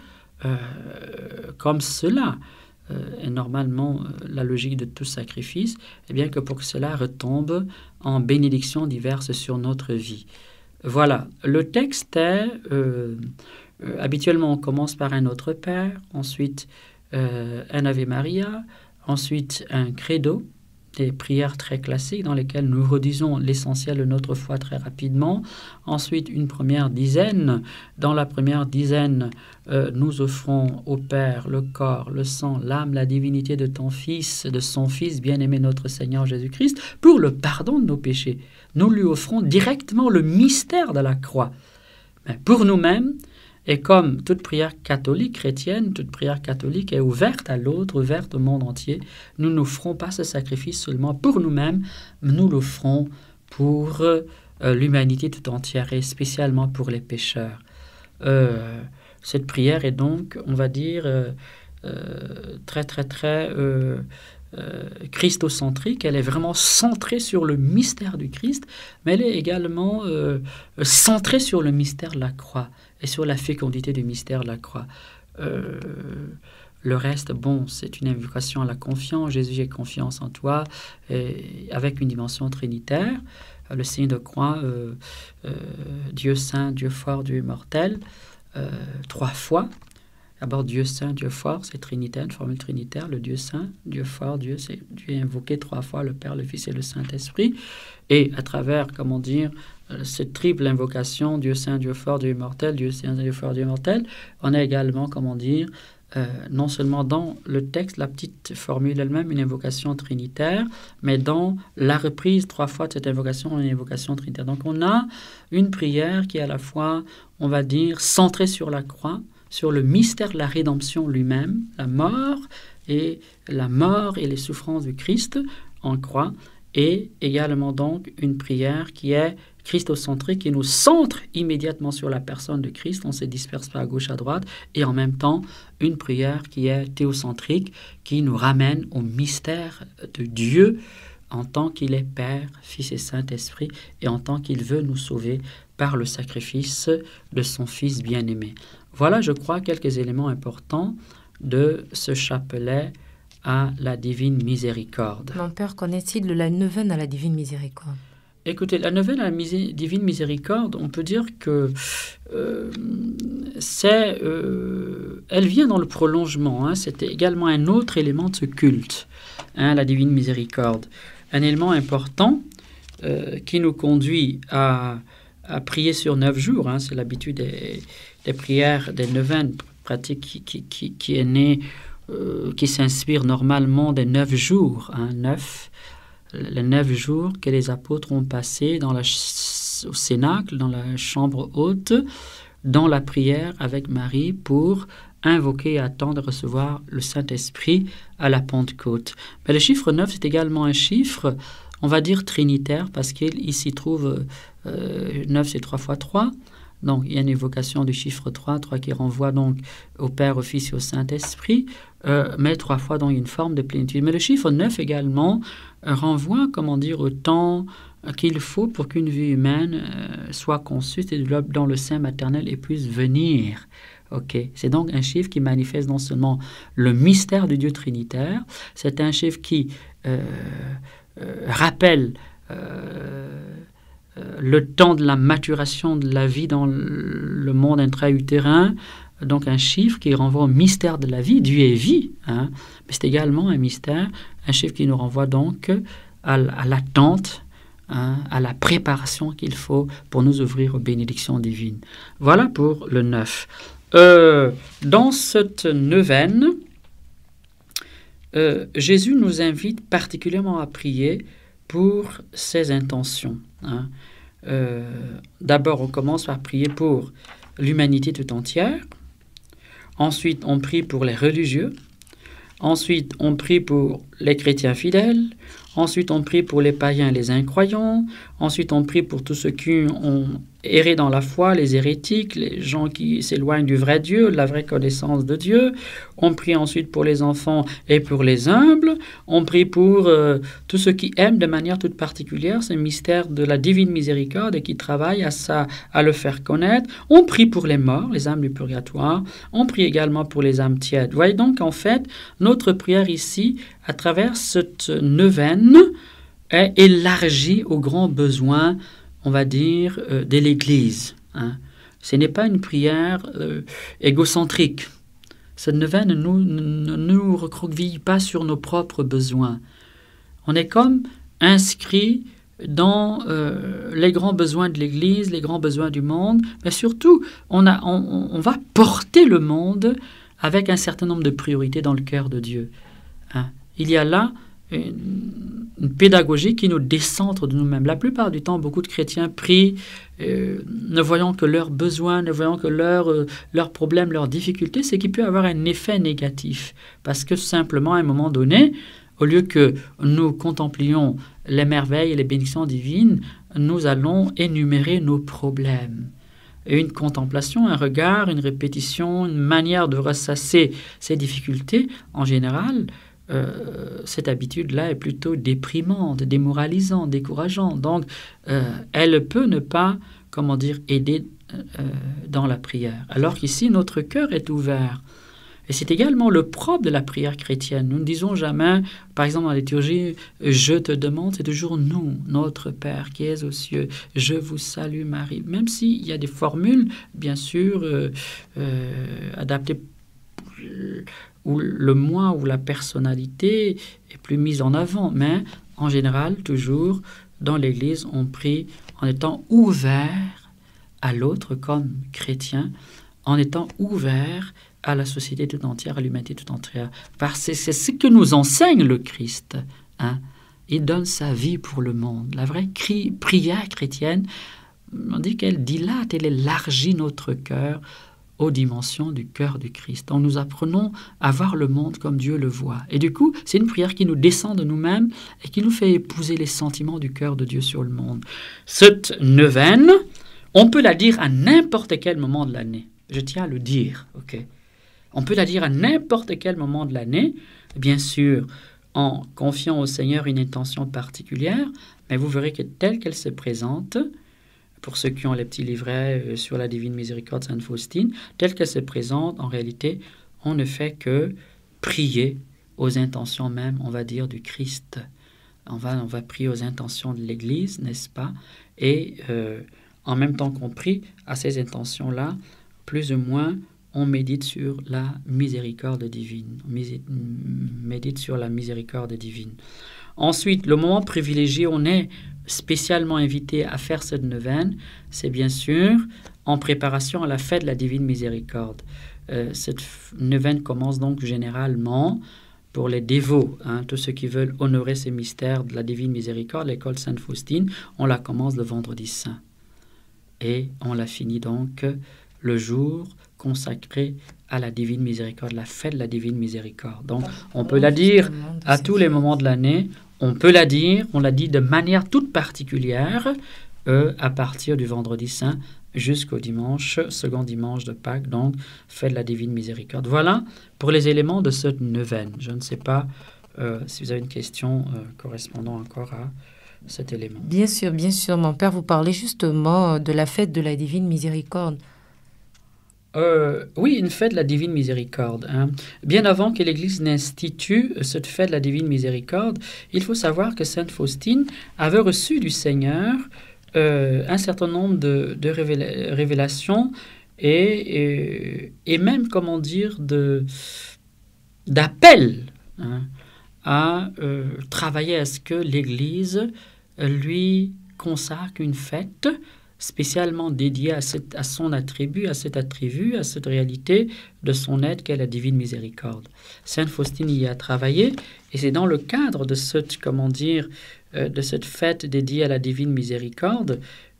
comme cela, est normalement la logique de tout sacrifice, eh bien que pour que cela retombe en bénédictions diverses sur notre vie. Voilà, le texte est, habituellement on commence par un Notre Père, ensuite un Ave Maria, ensuite un Credo, des prières très classiques dans lesquelles nous redisons l'essentiel de notre foi très rapidement. Ensuite, une première dizaine. Dans la première dizaine, nous offrons au Père le corps, le sang, l'âme, la divinité de ton Fils, de son Fils bien-aimé notre Seigneur Jésus-Christ, pour le pardon de nos péchés. Nous lui offrons directement le mystère de la croix. Mais pour nous-mêmes, et comme toute prière catholique, chrétienne, toute prière catholique est ouverte à l'autre, ouverte au monde entier, nous n'offrons pas ce sacrifice seulement pour nous-mêmes, mais nous l'offrons pour l'humanité tout entière et spécialement pour les pécheurs. Cette prière est donc, on va dire, très christocentrique. Elle est vraiment centrée sur le mystère du Christ, mais elle est également centrée sur le mystère de la croix et sur la fécondité du mystère de la croix. Le reste, c'est une invocation à la confiance. Jésus, j'ai confiance en toi, et avec une dimension trinitaire. Le signe de croix, Dieu saint, Dieu fort, Dieu immortel, 3 fois. D'abord, Dieu saint, Dieu fort, c'est trinitaire, une formule trinitaire. Le Dieu saint, Dieu fort, Dieu est invoqué 3 fois, le Père, le Fils et le Saint-Esprit. Et à travers, cette triple invocation, Dieu saint, Dieu fort, Dieu immortel, Dieu saint, Dieu fort, Dieu immortel, on a également, non seulement dans le texte, la petite formule elle-même, une invocation trinitaire, mais dans la reprise 3 fois de cette invocation, une invocation trinitaire. Donc on a une prière qui est à la fois, on va dire, centrée sur la croix, sur le mystère de la rédemption lui-même, la mort et les souffrances du Christ en croix, et également donc une prière qui est christocentrique, qui nous centre immédiatement sur la personne de Christ, on ne se disperse pas à gauche, à droite, et en même temps une prière qui est théocentrique, qui nous ramène au mystère de Dieu en tant qu'il est Père, Fils et Saint-Esprit, et en tant qu'il veut nous sauver par le sacrifice de son Fils bien-aimé. Voilà, je crois, quelques éléments importants de ce chapelet à la divine miséricorde. Mon père, connaît-il de la neuvaine à la divine miséricorde? Écoutez, la neuvaine à la divine miséricorde, on peut dire que elle vient dans le prolongement. Hein, c'était également un autre élément de ce culte, hein, la divine miséricorde. Un élément important qui nous conduit à prier sur 9 jours. Hein, c'est l'habitude des prières, des neuvaines pratiques qui est née, qui s'inspire normalement des 9 jours. Hein, 9. Les 9 jours que les apôtres ont passés au cénacle, dans la chambre haute, dans la prière avec Marie pour invoquer et attendre de recevoir le Saint-Esprit à la Pentecôte. Mais le chiffre 9, c'est également un chiffre, on va dire trinitaire, parce qu'il s'y trouve 9, c'est 3 fois 3. Donc, il y a une évocation du chiffre 3 qui renvoie donc au Père, au Fils et au Saint-Esprit, mais 3 fois dans une forme de plénitude. Mais le chiffre 9 également renvoie, au temps qu'il faut pour qu'une vie humaine soit conçue et dans le sein maternel et puisse venir. Okay. C'est donc un chiffre qui manifeste non seulement le mystère du Dieu trinitaire, c'est un chiffre qui rappelle le temps de la maturation de la vie dans le monde intra-utérin, donc un chiffre qui renvoie au mystère de la vie. Dieu est vie, hein, mais c'est également un mystère, un chiffre qui nous renvoie donc à l'attente, hein, à la préparation qu'il faut pour nous ouvrir aux bénédictions divines. Voilà pour le 9. Dans cette neuvaine, Jésus nous invite particulièrement à prier pour ses intentions. Hein. D'abord, on commence par prier pour l'humanité tout entière. Ensuite, on prie pour les religieux. Ensuite, on prie pour les chrétiens fidèles. Ensuite, on prie pour les païens et les incroyants. Ensuite, on prie pour tous ceux qui ont erré dans la foi, les hérétiques, les gens qui s'éloignent du vrai Dieu, de la vraie connaissance de Dieu. On prie ensuite pour les enfants et pour les humbles. On prie pour tous ceux qui aiment de manière toute particulière ce mystère de la divine miséricorde et qui travaillent à le faire connaître. On prie pour les morts, les âmes du purgatoire. On prie également pour les âmes tièdes. Vous voyez donc, en fait, notre prière ici, à travers cette neuvaine, est élargie aux grands besoins, on va dire, de l'Église. Hein. Ce n'est pas une prière égocentrique. Cette neuvaine ne nous recroqueville pas sur nos propres besoins. On est comme inscrit dans les grands besoins de l'Église, les grands besoins du monde, mais surtout, on va porter le monde avec un certain nombre de priorités dans le cœur de Dieu. Hein. Il y a là une pédagogie qui nous décentre de nous-mêmes. La plupart du temps, beaucoup de chrétiens prient, ne voyant que leurs besoins, ne voyant que leurs problèmes, leurs difficultés, c'est qu'il peut avoir un effet négatif. Parce que simplement, à un moment donné, au lieu que nous contemplions les merveilles et les bénédictions divines, nous allons énumérer nos problèmes. Et une contemplation, un regard, une répétition, une manière de ressasser ces difficultés, en général, cette habitude-là est plutôt déprimante, démoralisante, décourageante. Donc, elle peut ne pas, aider dans la prière. Alors qu'ici, notre cœur est ouvert. Et c'est également le propre de la prière chrétienne. Nous ne disons jamais, par exemple dans la liturgie, « Je te demande », c'est toujours « Nous, notre Père qui es aux cieux, je vous salue Marie ». Même s'il y a des formules, bien sûr, adaptées où le moi ou la personnalité est plus mise en avant. Mais en général, toujours, dans l'Église, on prie en étant ouvert à l'autre comme chrétien, en étant ouvert à la société tout entière, à l'humanité tout entière. Parce que c'est ce que nous enseigne le Christ. Hein? Il donne sa vie pour le monde. La vraie prière chrétienne, on dit qu'elle dilate, elle élargit notre cœur aux dimensions du cœur du Christ. Donc nous apprenons à voir le monde comme Dieu le voit. Et du coup, c'est une prière qui nous descend de nous-mêmes et qui nous fait épouser les sentiments du cœur de Dieu sur le monde. Cette neuvaine, on peut la dire à n'importe quel moment de l'année. Je tiens à le dire, ok? On peut la dire à n'importe quel moment de l'année, bien sûr, en confiant au Seigneur une intention particulière, mais vous verrez que telle qu'elle se présente, pour ceux qui ont les petits livrets sur la Divine Miséricorde Sainte Faustine, telle qu'elle se présente, en réalité, on ne fait que prier aux intentions même, on va dire, du Christ. On va prier aux intentions de l'Église, n'est-ce pas? Et en même temps qu'on prie à ces intentions-là, plus ou moins, on médite sur la miséricorde divine. On médite sur la miséricorde divine. Ensuite, le moment privilégié, on est spécialement invité à faire cette neuvaine, c'est bien sûr en préparation à la fête de la Divine Miséricorde. Cette neuvaine commence donc généralement pour les dévots, tous ceux qui veulent honorer ces mystères de la Divine Miséricorde, l'école Sainte Faustine, on la commence le vendredi saint. Et on la finit donc le jour consacré à la Divine Miséricorde, la fête de la Divine Miséricorde. Donc, on peut la dire à tous les moments de l'année, on peut la dire, on la dit de manière toute particulière à partir du vendredi saint jusqu'au dimanche, second dimanche de Pâques, donc fête de la Divine Miséricorde. Voilà pour les éléments de cette neuvaine. Je ne sais pas si vous avez une question correspondant encore à cet élément. Bien sûr, mon père, vous parlez justement de la fête de la Divine Miséricorde. Oui, une fête de la Divine Miséricorde. Bien avant que l'Église n'institue cette fête de la Divine Miséricorde, il faut savoir que Sainte Faustine avait reçu du Seigneur un certain nombre de révélations et même, comment dire, d'appels à travailler à ce que l'Église lui consacre une fête spécialement dédiée à son attribut, à cet attribut, à cette réalité de son être qu'est la Divine Miséricorde. Sainte Faustine y a travaillé, et c'est dans le cadre de cette, de cette fête dédiée à la Divine Miséricorde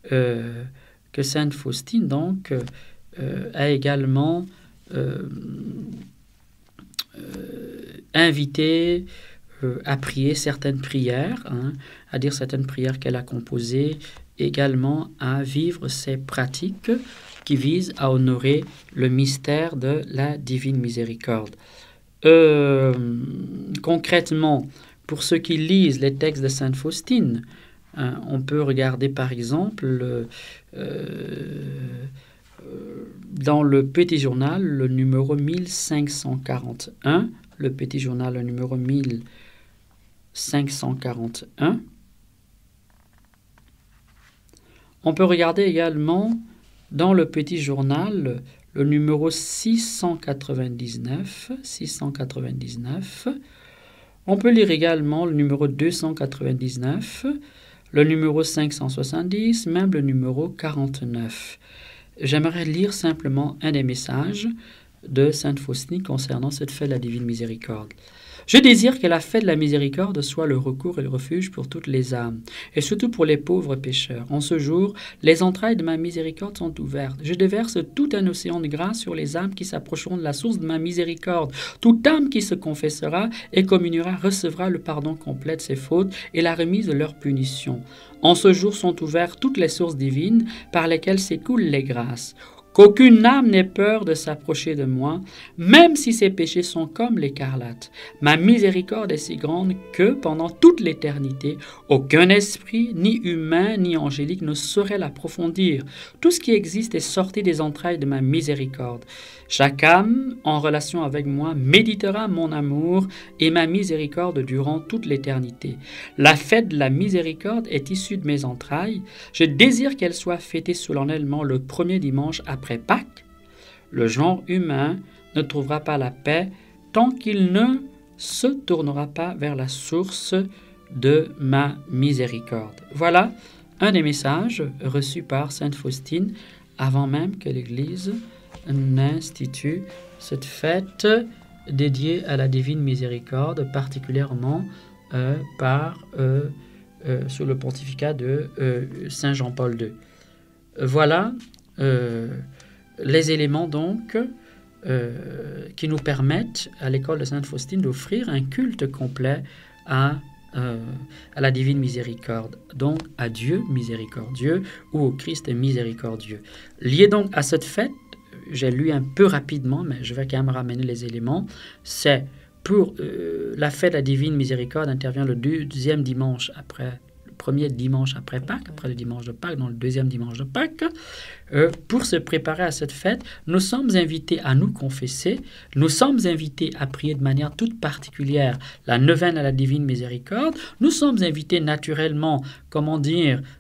que Sainte Faustine, donc, a également invité à prier certaines prières, à dire certaines prières qu'elle a composées, également à vivre ces pratiques qui visent à honorer le mystère de la Divine Miséricorde. Concrètement, pour ceux qui lisent les textes de Sainte Faustine, on peut regarder par exemple dans le Petit Journal, le numéro 1541, le Petit Journal, le numéro 1541. On peut regarder également dans le Petit Journal le numéro 699. On peut lire également le numéro 299, le numéro 570, même le numéro 49. J'aimerais lire simplement un des messages de Sainte Faustine concernant cette fête de la Divine Miséricorde. Je désire que la fête de la miséricorde soit le recours et le refuge pour toutes les âmes, et surtout pour les pauvres pécheurs. En ce jour, les entrailles de ma miséricorde sont ouvertes. Je déverse tout un océan de grâce sur les âmes qui s'approcheront de la source de ma miséricorde. Toute âme qui se confessera et communiera recevra le pardon complet de ses fautes et la remise de leur punition. En ce jour sont ouvertes toutes les sources divines par lesquelles s'écoulent les grâces. Qu'aucune âme n'ait peur de s'approcher de moi, même si ses péchés sont comme l'écarlate. Ma miséricorde est si grande que, pendant toute l'éternité, aucun esprit, ni humain, ni angélique, ne saurait l'approfondir. Tout ce qui existe est sorti des entrailles de ma miséricorde. Chaque âme, en relation avec moi, méditera mon amour et ma miséricorde durant toute l'éternité. La fête de la miséricorde est issue de mes entrailles. Je désire qu'elle soit fêtée solennellement le premier dimanche après Pâques. Le genre humain ne trouvera pas la paix tant qu'il ne se tournera pas vers la source de ma miséricorde. Voilà un des messages reçus par Sainte Faustine avant même que l'Église n'institue cette fête dédiée à la Divine Miséricorde, particulièrement sous le pontificat de Saint Jean-Paul II. Voilà les éléments donc qui nous permettent à l'école de Sainte Faustine d'offrir un culte complet à la divine miséricorde, donc à Dieu miséricordieux ou au Christ miséricordieux. Lié donc à cette fête, j'ai lu un peu rapidement, mais je vais quand même ramener les éléments, c'est pour la fête de la divine miséricorde intervient le deuxième dimanche après le premier dimanche après Pâques, après le dimanche de Pâques, donc le deuxième dimanche de Pâques. Pour se préparer à cette fête, nous sommes invités à nous confesser, nous sommes invités à prier de manière toute particulière la neuvaine à la divine miséricorde, nous sommes invités naturellement,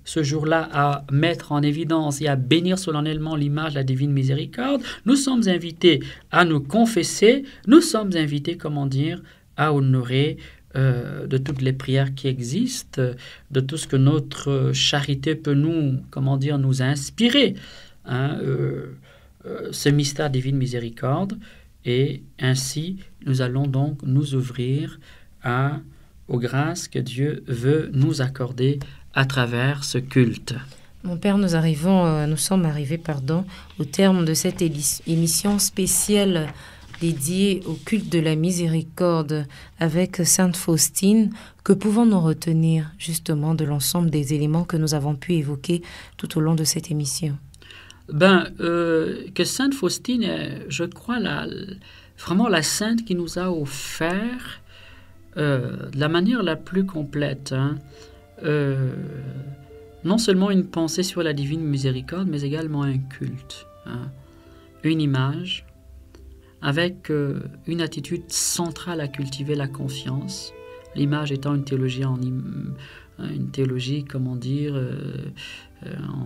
ce jour-là à mettre en évidence et à bénir solennellement l'image de la divine miséricorde, nous sommes invités à nous confesser, nous sommes invités, à honorer de toutes les prières qui existent, de tout ce que notre charité peut nous inspirer, ce mystère divine miséricorde, et ainsi nous allons donc nous ouvrir aux grâces que Dieu veut nous accorder à travers ce culte. Mon Père, nous sommes arrivés au terme de cette émission spéciale dédiée au culte de la miséricorde avec Sainte Faustine. Que pouvons-nous retenir justement de l'ensemble des éléments que nous avons pu évoquer tout au long de cette émission? Que Sainte Faustine est, je crois, vraiment la sainte qui nous a offert de la manière la plus complète, non seulement une pensée sur la divine miséricorde, mais également un culte, une image, avec une attitude centrale à cultiver la confiance, l'image étant une théologie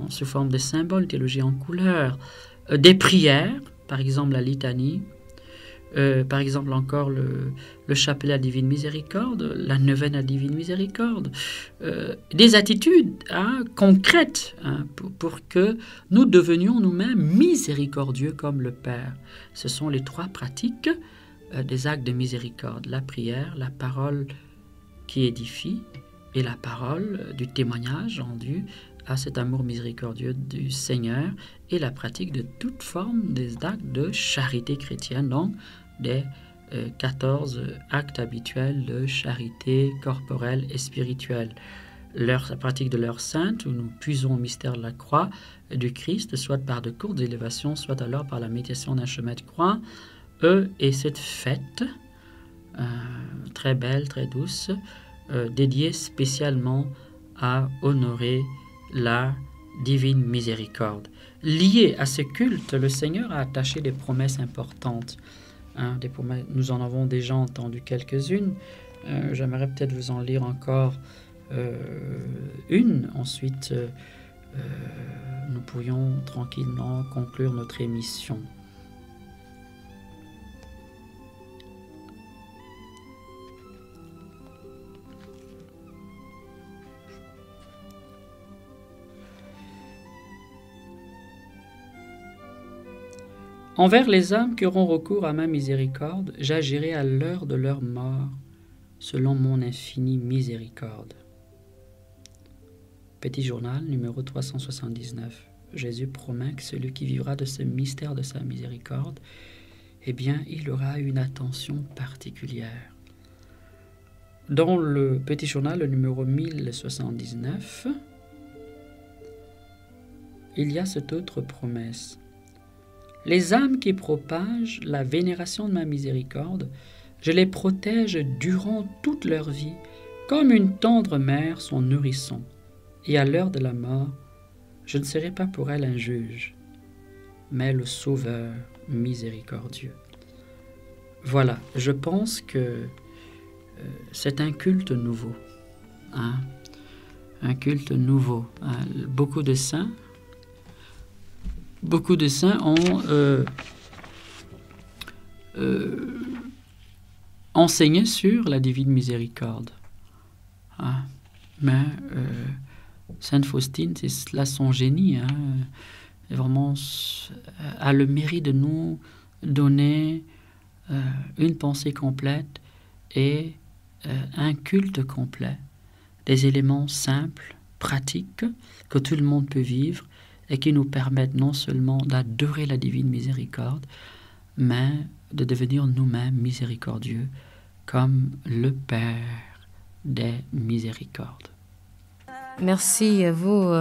sous forme de symboles, une théologie en couleurs, des prières, par exemple la litanie, par exemple encore le chapelet à la divine miséricorde, la neuvaine à la divine miséricorde, des attitudes concrètes pour que nous devenions nous-mêmes miséricordieux comme le Père. Ce sont les trois pratiques des actes de miséricorde, la prière, la parole qui édifie et la parole du témoignage rendu à cet amour miséricordieux du Seigneur, et la pratique de toute forme des actes de charité chrétienne, donc des 14 actes habituels de charité corporelle et spirituelle. La pratique de l'heure sainte, où nous puisons au mystère de la croix du Christ, soit par de courtes élévations, soit alors par la méditation d'un chemin de croix, et cette fête, très belle, très douce, dédiée spécialement à honorer la divine miséricorde. Lié à ce culte, le Seigneur a attaché des promesses importantes. Nous en avons déjà entendu quelques-unes. J'aimerais peut-être vous en lire encore une. Ensuite, nous pourrions tranquillement conclure notre émission. Envers les âmes qui auront recours à ma miséricorde, j'agirai à l'heure de leur mort, selon mon infinie miséricorde. Petit journal, numéro 379. Jésus promet que celui qui vivra de ce mystère de sa miséricorde, il aura une attention particulière. Dans le Petit journal, le numéro 1079, il y a cette autre promesse. Les âmes qui propagent la vénération de ma miséricorde, je les protège durant toute leur vie, comme une tendre mère son nourrisson. Et à l'heure de la mort, je ne serai pas pour elle un juge, mais le Sauveur miséricordieux. Voilà, je pense que c'est un culte nouveau. Un culte nouveau. Beaucoup de saints ont enseigné sur la divine miséricorde. Mais Sainte Faustine, c'est là son génie. Vraiment, a le mérite de nous donner une pensée complète et un culte complet. Des éléments simples, pratiques, que tout le monde peut vivre, et qui nous permettent non seulement d'adorer la divine miséricorde, mais de devenir nous-mêmes miséricordieux comme le Père des miséricordes. Merci à vous,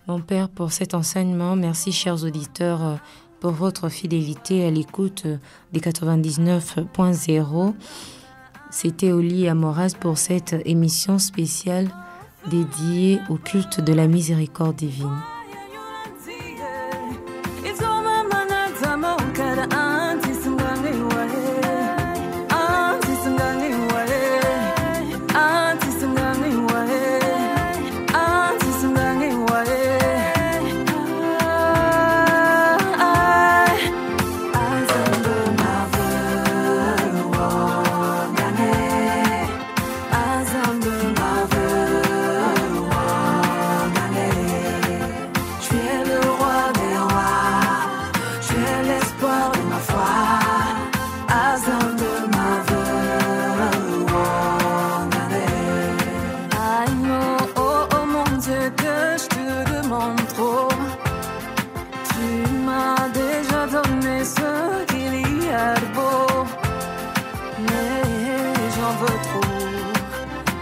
mon Père, pour cet enseignement. Merci, chers auditeurs, pour votre fidélité à l'écoute des 99.0. C'était Oli Amoras pour cette émission spéciale dédiée au culte de la miséricorde divine.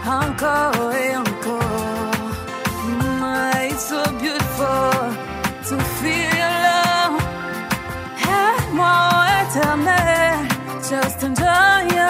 Encore et encore, it's so beautiful to feel your love. Aide-moi éternel, just enjoy your